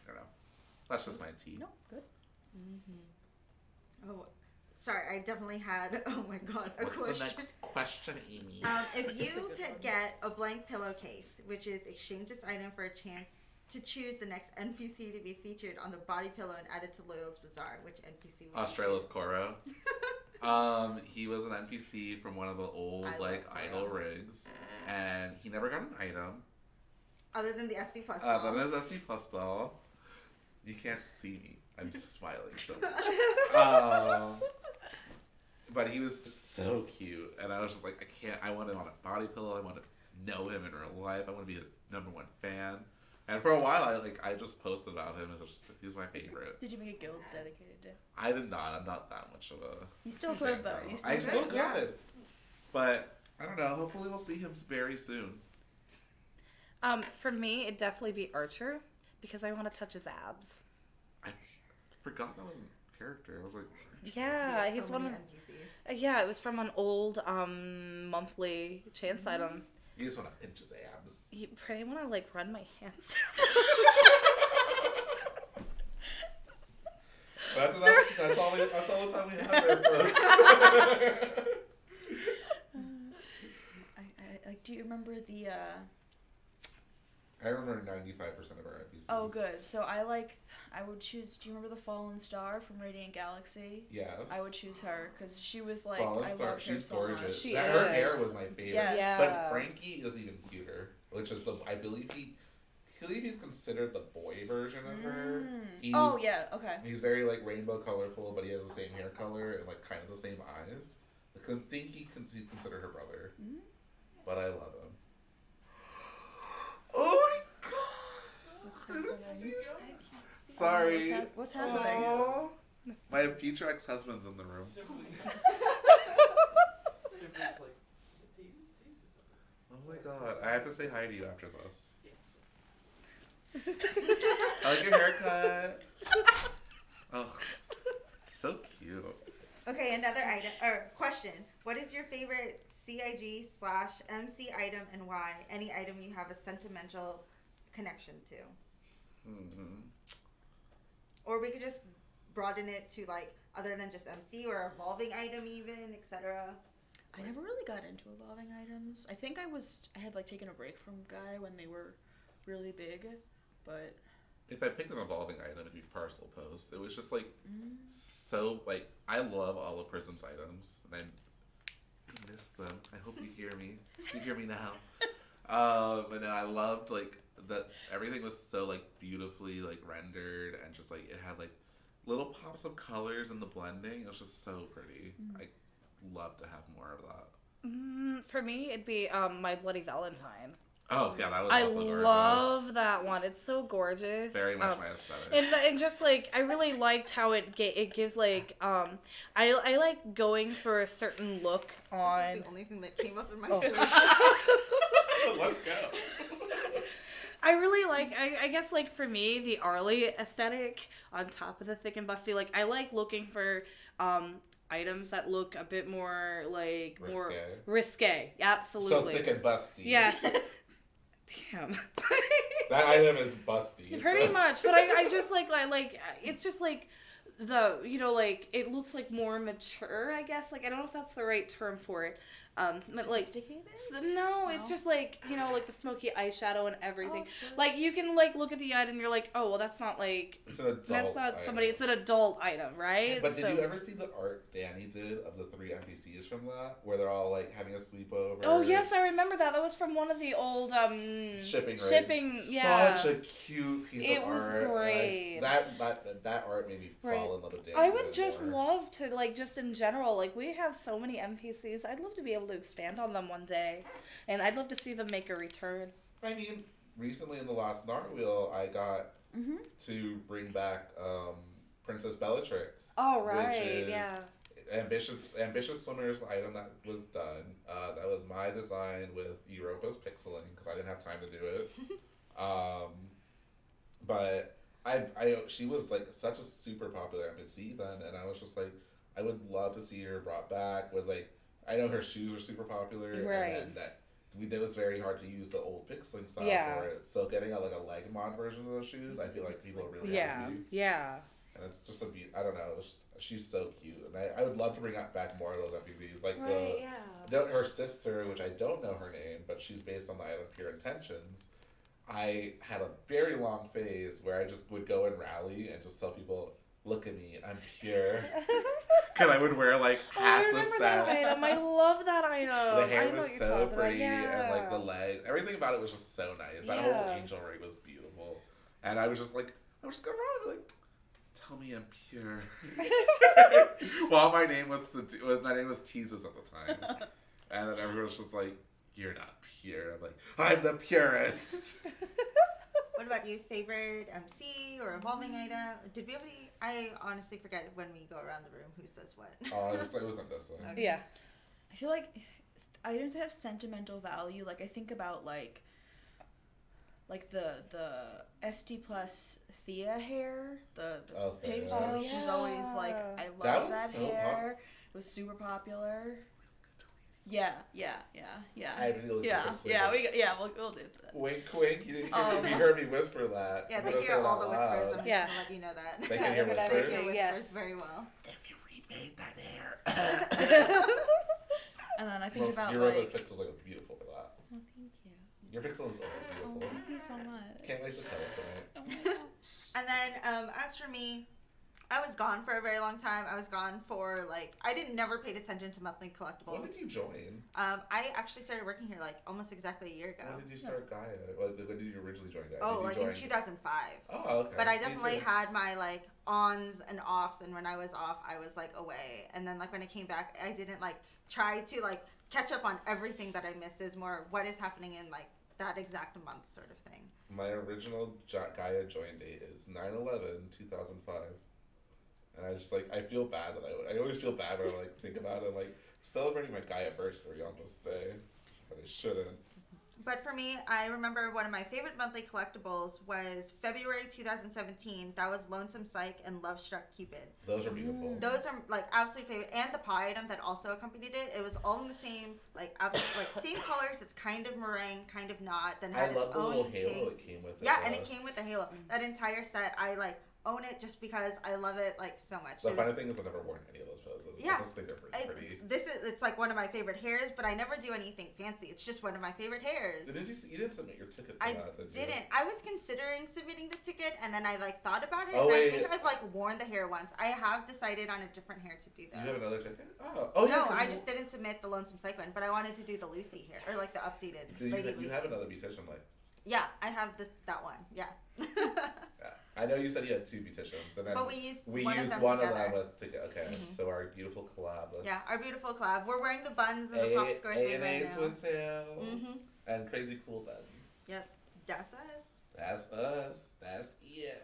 I don't know. That's just my tea. No, good. Oh, sorry. I definitely had. Oh my God, a What's question. the next question, Amy? If you good could one. get a blank pillowcase, which is exchange this item for a chance to choose the next NPC to be featured on the body pillow and added to Loyal's Bazaar, which NPC would you Australia's choose? Koro. He was an NPC from one of the old I love Koro. idol rigs, and he never got an item. Other than the SD Plus That doll. is SD Plus doll. You can't see me. I'm just smiling. So. But he was so cute, and I was just like, I want him on a body pillow. I want to know him in real life. I want to be his #1 fan. And for a while, I just posted about him. He was my favorite. Did you make a guild dedicated to? I did not. I'm not that much of a. You still could though. You still I still could. could. Yeah. But I don't know. Hopefully, we'll see him very soon. For me, it'd definitely be Archer because I want to touch his abs. I forgot that was a character. I was like, Yeah, We have he's so one many of. NPCs. Yeah, it was from an old monthly chance item. you just want to pinch his abs. You pretty want to like run my hands. That's all the time we have there, folks. I like. Do you remember the? I remember 95% of our NPCs. Oh, good. So I would choose. Do you remember the Fallen Star from Radiant Galaxy? Yes. I would choose her because she was like. Fallen I Star, loved her she's so gorgeous. much. She Her is. hair was my favorite. Yes. Yeah. But Frankie is even cuter, which is I believe he's considered the boy version of her. He's, Oh yeah. Okay. He's very like rainbow colorful, but he has the same hair color and like kind of the same eyes. I think he's considered her brother, but I love him. Oh my god! What's happening? Sorry. What's happening? Aw. My future ex-husband's in the room. Oh my god! I have to say hi to you after this. I like your haircut. Oh, so cute. Okay, another item or question. What is your favorite CIG/MC item and why? Any item you have a sentimental connection to. Mm-hmm. Or we could just broaden it to like other than just MC or evolving item even, etc. I never really got into evolving items. I think I had like taken a break from Gaia when they were really big, but If I picked an evolving item, it'd be Parcel Post. It was just like so like I love all of Prism's items, and I miss them. I hope you hear me. You hear me now. And then I loved like that everything was so like beautifully like rendered, and just like it had like little pops of colors in the blending. It was just so pretty. I love to have more of that. For me, it'd be My Bloody Valentine. Oh yeah, that was I also gorgeous. love that one. It's so gorgeous. Very much my aesthetic. And just like I really liked how it gives like I like going for a certain look on. This was the only thing that came up in my Oh. search. Let's go. I really like, I guess, like, for me, the Arli aesthetic on top of the thick and busty. Like, I like looking for items that look a bit more, like, more risque. Absolutely. So thick and busty. Yes. Damn. That item is busty. Pretty so. much. But I just, like, it's just, like, like, it looks, like, more mature, I guess. Like, I don't know if that's the right term for it. But like, no, it's just like, like the smoky eyeshadow and everything. Oh, sure. Like you can like look at the item and you're like, oh well, that's not like It's an adult that's not item. somebody. It's an adult item, right? But did you ever see the art Danny did of the 3 NPCs from that, where they're all like having a sleepover? Oh yes, I remember that. That was from one of the old shipping. Yeah, Such a cute piece it of was art. great. That art made me fall in love with Danny. I would just more. love to like just in general like we have so many NPCs. I'd love to be able to expand on them one day, and I'd love to see them make a return. I mean, recently in the last Narwheel, I got to bring back Princess Bellatrix. Oh right, which is yeah. Ambitious Swimmer's item that was done. That was my design with Europpa's pixeling because I didn't have time to do it. But she was like such a super popular NPC then, and I was just like, I would love to see her brought back with like. I know her shoes are super popular, Right. and that it was very hard to use the old pixeling style Yeah. for it. So getting a leg mod version of those shoes, I feel like people are really happy. Yeah. And it's just I don't know. She's so cute, and I would love to bring back more of those NPCs. Like her sister, which I don't know her name, but she's based on the item Pure Intentions. I had a very long phase where I just would go and rally and just tell people, "Look at me, I'm pure." Because I would wear like Oh, I half the remember set. that item. I love that item. The I hair know was what you're so talking about. pretty, and like the Yeah. leg, everything about it was just so nice. That whole Yeah. angel ring was beautiful, and I was just like, I was just gonna run, like, tell me I'm pure. Well, my name was Teases at the time, and then everyone was just like, you're not pure. I'm like, I'm the purest. What about you? Favorite MC or evolving item? Did we have any? I honestly forget when we go around the room who says what. Oh, just like with this one. Okay. Yeah. I feel like items that have sentimental value. Like I think about like the ST plus Thea hair, the Oh, Thea. pigtails. Oh, She's always like, I That love was that so hair. It was super popular. Yeah. I really We'll do that. Wink, wink. You didn't hear Oh. me. You heard me whisper that. Yeah, I'm they gonna hear say all that the loud. whispers. I'm Yeah. just gonna let you know that. They can hear Good They whispers. hear idea, whispers yes. very well. If you remade that hair. And then I think about Europa's like. pixels look beautiful for that. Oh, thank you. Your pixel is always Oh, beautiful. thank you so much. Can't wait to tell it tonight. Oh my gosh. And then as for me, I was gone for a very long time. I was gone for like I didn't never paid attention to monthly collectibles. When did you join? I actually started working here like almost exactly a year ago. When did you start Gaia? When did you originally join Gaia? Oh, Did you like join... in 2005. Oh, okay. But I Me definitely too. had my like ons and offs, and when I was off, I was like away. And then like when I came back, I didn't like try to like catch up on everything that I missed. Is more what is happening in like that exact month sort of thing. My original Gaia join date is 9/11/2005. And I just like, I feel bad that I always feel bad when I like think about it, like celebrating my Gaia anniversary on this day, but I shouldn't. But for me, I remember one of my favorite monthly collectibles was February 2017. That was Lonesome Psych and Love Struck Cupid. Those are beautiful. Those are like absolute favorite, and the pie item that also accompanied it. It was all in the same like same colors. It's kind of meringue, kind of not. Then I had love its the own little halo pinks. that came with it. Yeah, and though. it came with the halo. That entire set, I like own it just because I love it like so much. The It funny was- thing is I've never worn any of those poses. Yeah. I just think they're pretty. it's like one of my favorite hairs, but I never do anything fancy. It's just one of my favorite hairs. You didn't submit your ticket for I that, did you? didn't. I was considering submitting the ticket, and then I like thought about it, Oh, and wait. I think I've like worn the hair once. I have decided on a different hair to do You though. have another ticket? Oh yeah. No, 'cause I you- just didn't submit the Lonesome Psych one, but I wanted to do the Lucy hair or like the updated Did Lady you Lucy. have another beautician like? Yeah, I have that one. Yeah. Yeah. I know you said you had two beauticians, and then But we used we one used of them one together. of them with ticket. Okay, Mhm. so our beautiful collab. Let's- Yeah, our beautiful collab. We're wearing the buns and the pop score thing A&A right now. Twin Tails Mhm. and crazy cool buns. Yep, that's us. That's us. That's yeah.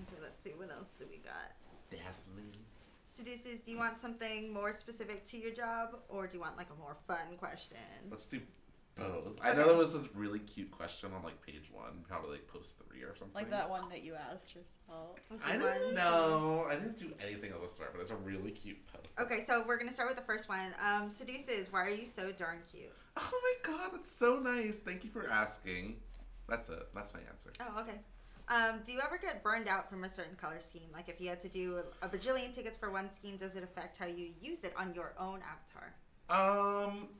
Okay, let's see what else do we got. That's me. Seduces, do you want something more specific to your job, or do you want like a more fun question? Let's do both. I Okay. know that was a really cute question on like page 1, probably like post 3 or something. Like that one that you asked yourself. I Okay, didn't one, know. I didn't do anything on the start, but it's a really cute post. Okay, so we're gonna start with the first one. Seduces, why are you so darn cute? Oh my god, that's so nice. Thank you for asking. That's it. That's my answer. Oh, okay. Do you ever get burned out from a certain color scheme? Like if you had to do a bajillion tickets for one scheme, does it affect how you use it on your own avatar?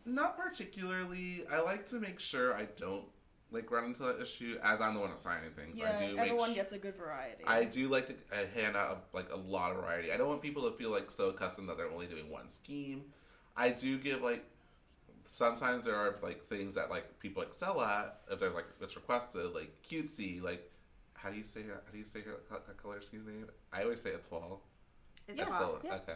Not particularly. I like to make sure I don't like run into that issue as I'm the one assigning things. Yeah, I do everyone make gets a good variety. I do like to hand out like a lot of variety. I don't want people to feel like so accustomed that they're only doing one scheme. I do give like sometimes there are like things that like people excel at if there's like it's requested like cutesy like how do you say her color scheme name? I always say étoile. It's Yeah. well. Yeah. Okay.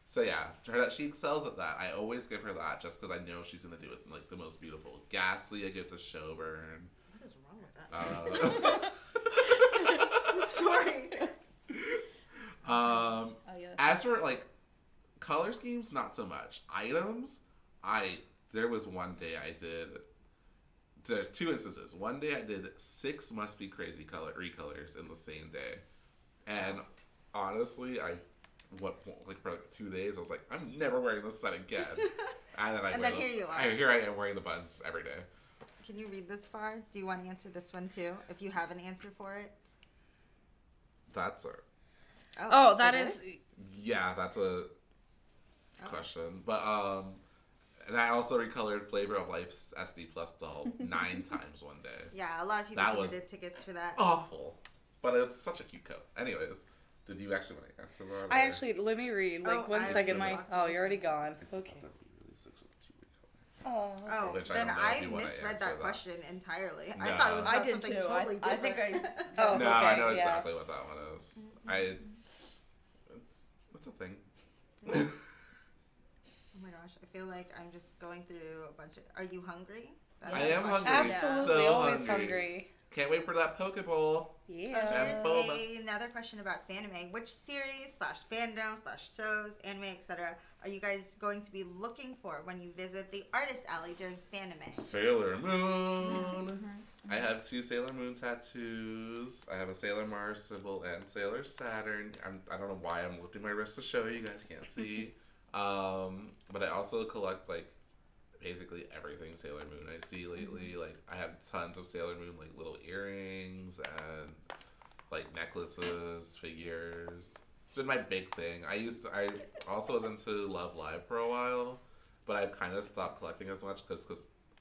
So yeah, she excels at that. I always give her that just because I know she's gonna do it like the most beautiful. Ghastly, I give to Showburn. What is wrong with that? Sorry. Oh, yeah, As for like color schemes, not so much. Items, there was one day I did. There's 2 instances. One day I did 6 Must Be Crazy recolors in the same day, and honestly, like for like 2 days I was like, I'm never wearing this set again. And then And then here you are. Here I am wearing the buns every day. Can you read this far? Do you want to answer this one too? If you have an answer for it. That's a Oh, that it is. yeah, that's a question. But and I also recolored Flavor of Life's SD Plus doll 9 times one day. Yeah, a lot of people That was- submitted tickets for that. Awful, but it's such a cute coat. Anyways, Did you actually want to answer that? I actually, let me read. Like, Oh, one I second. see. You're already gone. It's Okay. about to be released with 2-week color. Oh. Oh, Which I then don't know if I you wanna misread answer that that. question entirely. I No. thought it was I about did something too. totally I different. think I. Oh, No, okay, I know yeah. exactly what that one is. It's a thing. Oh my gosh, I feel like I'm just going through a bunch of. Are you hungry? I am hungry. Absolutely, So always hungry. hungry. Can't wait for that Pokeball. Yeah. Here's another question about fanime. Which series / fandom / shows, anime, etc. are you guys going to be looking for when you visit the artist alley during fanime? Sailor Moon. I have 2 Sailor Moon tattoos. I have a Sailor Mars symbol and Sailor Saturn. I don't know why I'm lifting my wrist to show you guys can't see. But I also collect like basically everything Sailor Moon I see lately. Like I have tons of Sailor Moon like little earrings and like necklaces, figures. It's been my big thing. I also was into Love Live for a while, but I kind of stopped collecting as much because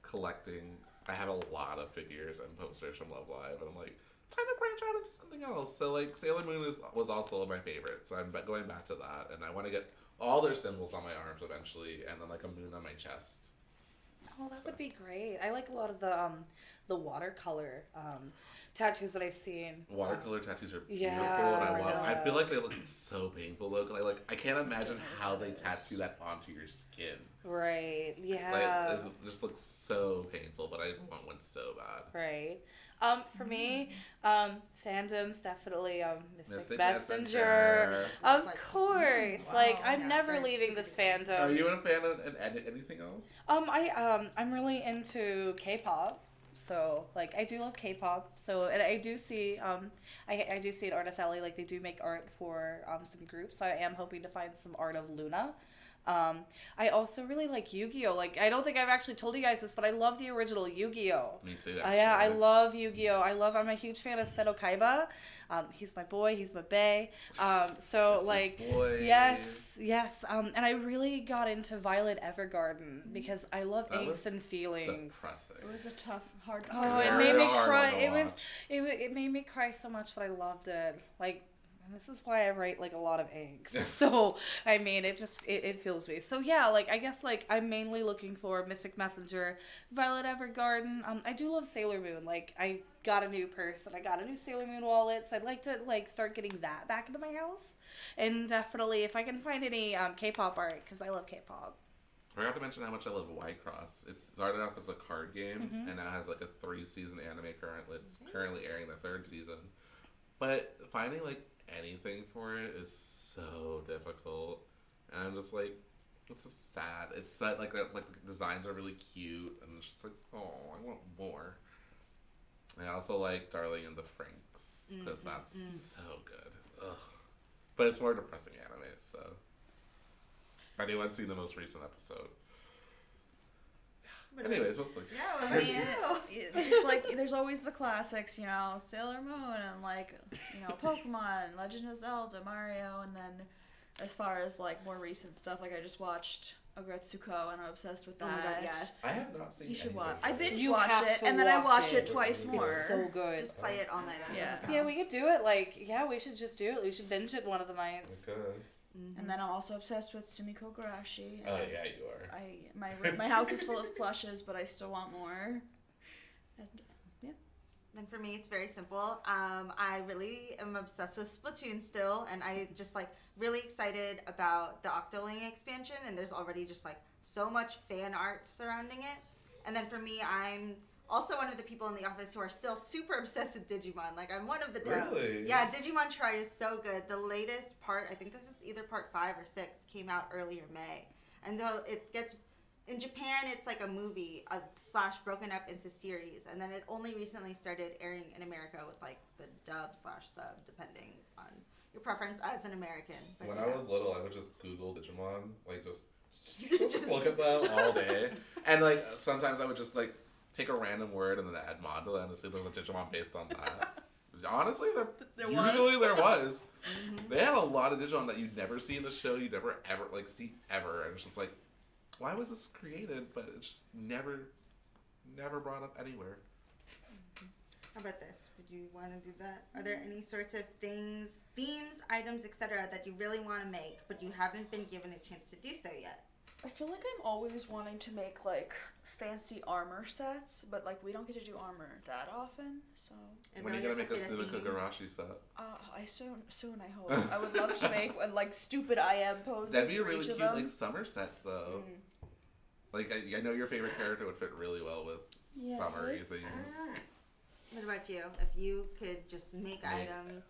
collecting. I have a lot of figures and posters from Love Live, and I'm like, time to branch out into something else. So like Sailor Moon was also my favorite, so I'm going back to that, and I want to get all their symbols on my arms eventually, and then like a moon on my chest. Oh, that would be great. I like a lot of the watercolor tattoos that I've seen. Watercolor tattoos are beautiful, Yeah, and yeah. I feel like they look so painful though. 'Cause I can't imagine how they tattoo that onto your skin. Right. Yeah. Like it just looks so painful, but I want one so bad. Right. For me, fandoms definitely Mystic Messenger. Of Like, course. wow. Like I'm Yeah, never they're leaving super this good. fandom. Are you a fan of anything else? I'm really into K-pop. So like I do love K-pop. So and I do see I do see at Artist Alley like they do make art for some groups. So I am hoping to find some art of Luna. I also really like Yu-Gi-Oh! Like I don't think I've actually told you guys this, but I love the original Yu-Gi-Oh! Me too. Yeah, I actually. love Yu-Gi-Oh! I'm a huge fan of Seto Kaiba. He's my boy, he's my bae. So That's like your boy. yes. And I really got into Violet Evergarden because I love That angst was and feelings. Depressing. It was a tough, hard. Oh, Very it made me hard cry. one to It was watch. it made me cry so much, but I loved it. Like, and this is why I write like a lot of angst. So I mean, it feels me. So yeah, like I guess like I'm mainly looking for Mystic Messenger, Violet Evergarden. I do love Sailor Moon. Like I got a new purse and I got a new Sailor Moon wallet. So I'd like to like start getting that back into my house. And definitely if I can find any K-pop art because I love K-pop. I forgot to mention how much I love Whitecross. It started off as a card game and now has like a 3-season anime currently. It's currently airing the 3rd season. But finding like anything for it is so difficult. And I'm just like, it's just sad. It's sad, like the designs are really cute and it's just like, oh, I want more. I also like Darling and the Franks because that's so good. Ugh. But it's more depressing anime, so. Anyone's seen the most recent episode? Anyways, what's like? Yeah, what I about mean, you? just like there's always the classics, you know, Sailor Moon and like, you know, Pokemon, Legend of Zelda, Mario, and then as far as like more recent stuff, like I just watched Agretsuko and I'm obsessed with that. Oh my God, yes. I have not seen. You should anything watch. from I it. binge You watched have it to and then I watch watched it. it twice more. It's so good. Just play it all night. Yeah. Yeah, we could do it. Like, yeah, we should just do it. We should binge it one of the We nights. could. And then I'm also obsessed with Sumiko Gurashi. Oh yeah, you are. My house is full of plushes, but I still want more. And, yeah. And for me, it's very simple. I really am obsessed with Splatoon still, and I just like really excited about the Octoling expansion. And there's already just like so much fan art surrounding it. And then for me, I'm also one of the people in the office who are still super obsessed with Digimon. Like I'm one of the Really? Yeah, Digimon Try is so good. The latest part, I think this is either part 5 or 6, came out earlier May, and so it gets. In Japan, it's like a movie / broken up into series, and then it only recently started airing in America with like the dub / sub, depending on your preference as an American. But When yeah. I was little, I would just Google Digimon, like just look at them all day, and like sometimes I would just like take a random word and then add mod to that and see if there's a Digimon based on that. Honestly, there was. They had a lot of Digimon that you'd never see in the show. You'd never ever like see ever, and it's just like, why was this created? But it's just never brought up anywhere. How about this? you want to do that? Are there any sorts of things, themes, items, etc. that you really want to make, but you haven't been given a chance to do so yet? I feel like I'm always wanting to make like fancy armor sets, but like we don't get to do armor that often, so. It When are really you gonna has make a to fit Sumika theme. Garashi set? I soon I hope. I would love to make like stupid I am poses. That'd be a for really each of cute them. like summer set though. Mm. Like I know your favorite character would fit really well with summery Yes. things. What about you? If you could just make items.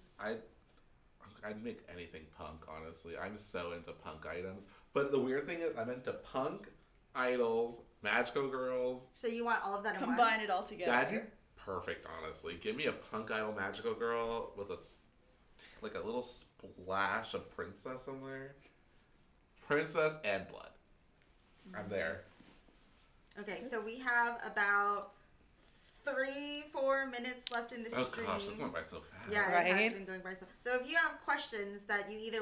I'd make anything punk, honestly. I'm so into punk items. But the weird thing is I'm into punk, idols, magical girls. So you want all of that in one? Combine it all together. That'd be perfect, honestly. Give me a punk idol magical girl with like a little splash of princess in there. Princess and blood. I'm there. Okay, so we have about 3-4 minutes left in the stream. Oh gosh, this went by so fast. Yeah, Right? it has been going by so if you have questions that you either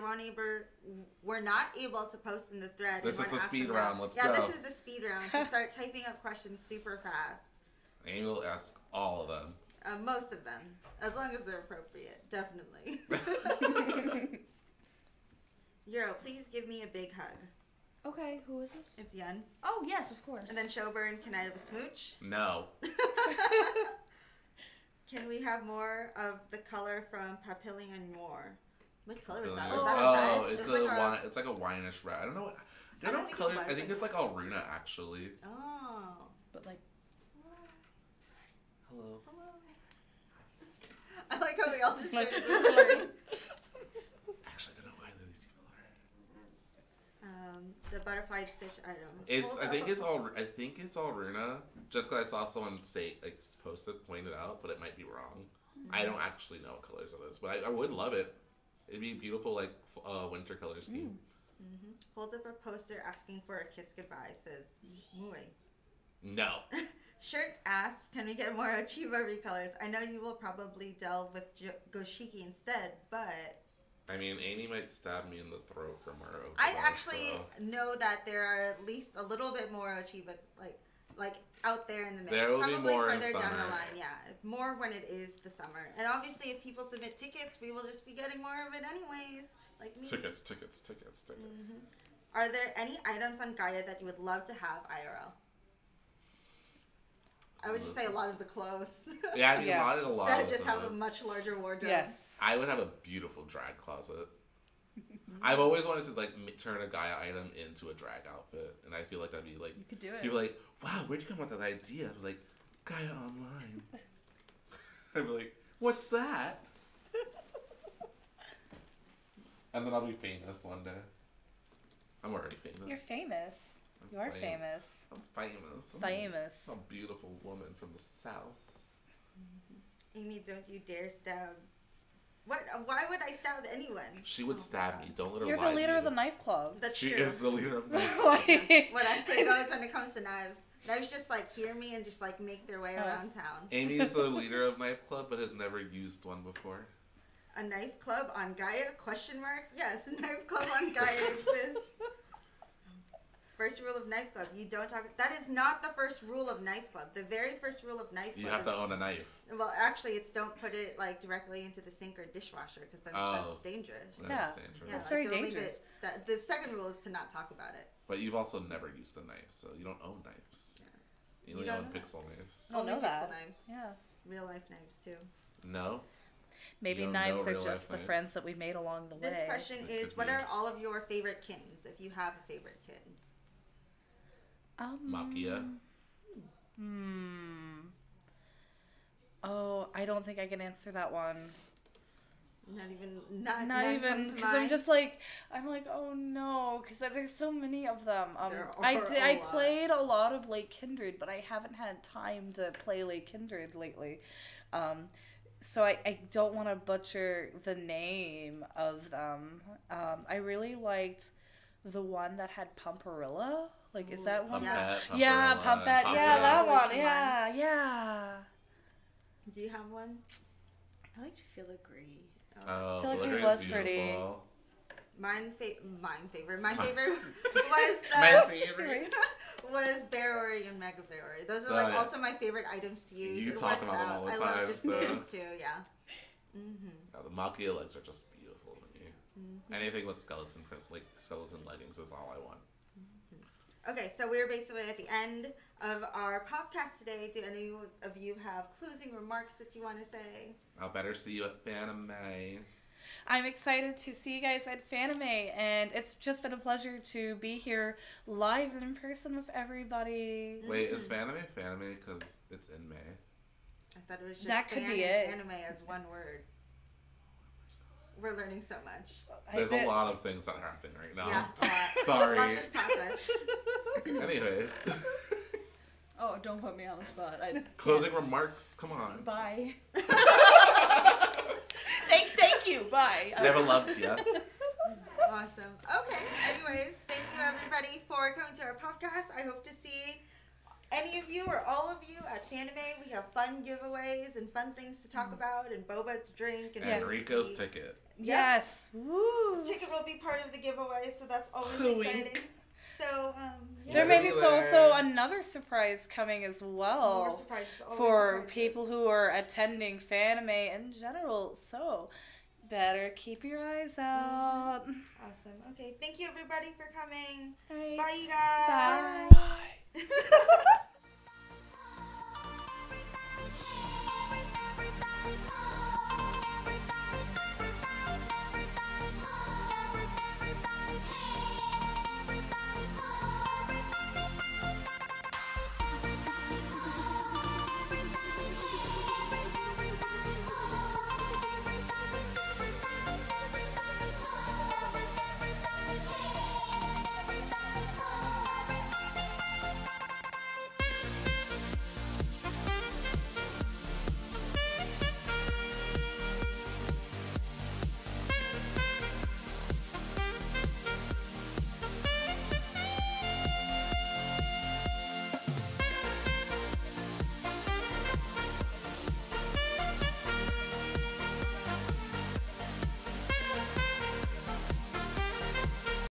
were not able to post in the thread. This and is wanna the ask speed them round. now, Let's yeah, go. this is the speed round. So start typing up questions super fast. Amy will ask all of them. Most of them, as long as they're appropriate, definitely. Euro, please give me a big hug. Okay, who is this? It's Yun. Oh yes, of course. And then Showburn, can I have a smooch? No. Can we have more of the color from Papillion Noir? What color is that? Oh, Was that a red? it's like wine. It's like a wineish red. I don't know. I don't know what think it color. was. I think it's like Alruna actually. Oh. But like, Hello. I like how we all just Like- started whispering. Actually, I don't know why these people are. The butterfly stitch item. It's. Hold I think up. it's all. I think it's Alruna. Just because I saw someone say like post it, point it out, but it might be wrong. I don't actually know what colors it is, but I would love it. It'd be beautiful, like winter color scheme. Mm-hmm. Hold up a poster asking for a kiss goodbye. Says Mui. No. Shirt asks, can we get more Achieva recolors? I know you will probably delve with Goshiki instead, but I mean, Amy might stab me in the throat from where it I was, actually so. know that there are at least a little bit more Achieva, like out there in the mix. There will be Probably more in further down summer. the line, yeah. More when it is the summer. And obviously, if people submit tickets, we will just be getting more of it anyways. Like me. Tickets. Mhm. Are there any items on Gaia that you would love to have IRL? I would just say a lot of the clothes. Yeah, I mean, Yeah. a lot So of just them. have a much larger wardrobe. Yes. I would have a beautiful drag closet. I've always wanted to like turn a Gaia item into a drag outfit, and I feel like that'd be like you could do it. people are like, wow, where'd you come up with that idea? I'm like, Gaia Online. I'd be like, what's that? And then I'll be famous one day. I'm already famous. You're famous. You are famous. I'm famous. Famous. I'm a beautiful woman from the south. Amy, don't you dare stab. What? Why would I stab anyone? She would Oh, stab God. me. Don't let her You're lie the leader to of the you. knife club. That's She true. is the leader of the Like- What I say goes when it comes to knives. Knives just like hear me and just like make their way around town. Amy is the leader of Knife Club, but has never used one before. A knife club on Gaia? Question mark? Yes, a knife club on Gaia exists. First rule of Knife Club: you don't talk. That is not the first rule of Knife Club. The very first rule of Knife You Club have to own a knife. well, actually, it's don't put it like directly into the sink or dishwasher because that's dangerous. That Yeah. is dangerous. That's very don't leave dangerous. it the second rule is to not talk about it. But you've also never used a knife, so you don't own knives. You You only don't own know. pixel knives. I don't know Only that. pixel knives, Yeah. real life knives too. No? Maybe You don't knives know are real just life the knife? friends that we made along the way. This question It is: could what be. are all of your favorite kittens? If you have a favorite kitten. Makia. Oh, I don't think I can answer that one. Not even Because I'm just like, oh no, because there's so many of them. There I are a lot. played a lot of Lake Kindred, but I haven't had time to play Lake Kindred lately. So I don't want to butcher the name of them. I really liked the one that had Pumperilla. Like, is that one? Yeah. Pumpette, Yeah, Pumperella, Pumpette. Yeah, that Evolution one. one. Yeah. Do you have one? I liked filigree. Oh, Filigree Filigree was is pretty. beautiful. My favorite was My favorite. was Berry and Mega Berry. Those are Oh, like yeah. also my favorite items to use. You It talk works about them out. all the I time, love just so- those too. Yeah. Yeah, the Makia legs are just beautiful to me. Anything with skeleton print, like skeleton leggings, is all I want. Okay, so we're basically at the end of our podcast today. Do any of you have closing remarks that you want to say? I'll better see you at Fanime. I'm excited to see you guys at Fanime, and it's just been a pleasure to be here live and in person with everybody. Wait, is Fanime because it's in May? I thought it was just That could fan be and it. anime as one word. We're learning so much. There's a lot of things that are happening right now. Yeah, a lot. Sorry. Lots to process. Anyways, Oh, don't put me on the spot. closing remarks. Come on. Bye. Thank you. Bye. Never loved ya. Awesome. Okay. Anyways, thank you everybody for coming to our podcast. I hope to see any of you or all of you at Fanime. We have fun giveaways and fun things to talk about and boba to drink and And whiskey. Rico's ticket. Yes. Woo. Ticket will be part of the giveaway, so that's always Wink. exciting. So, yeah. There may be Never also there. another surprise coming as More well surprises, always for surprises. people who are attending Fanime in general. So, better keep your eyes out. Awesome. Okay. Thank you everybody for coming. Bye. Bye, you guys. Bye.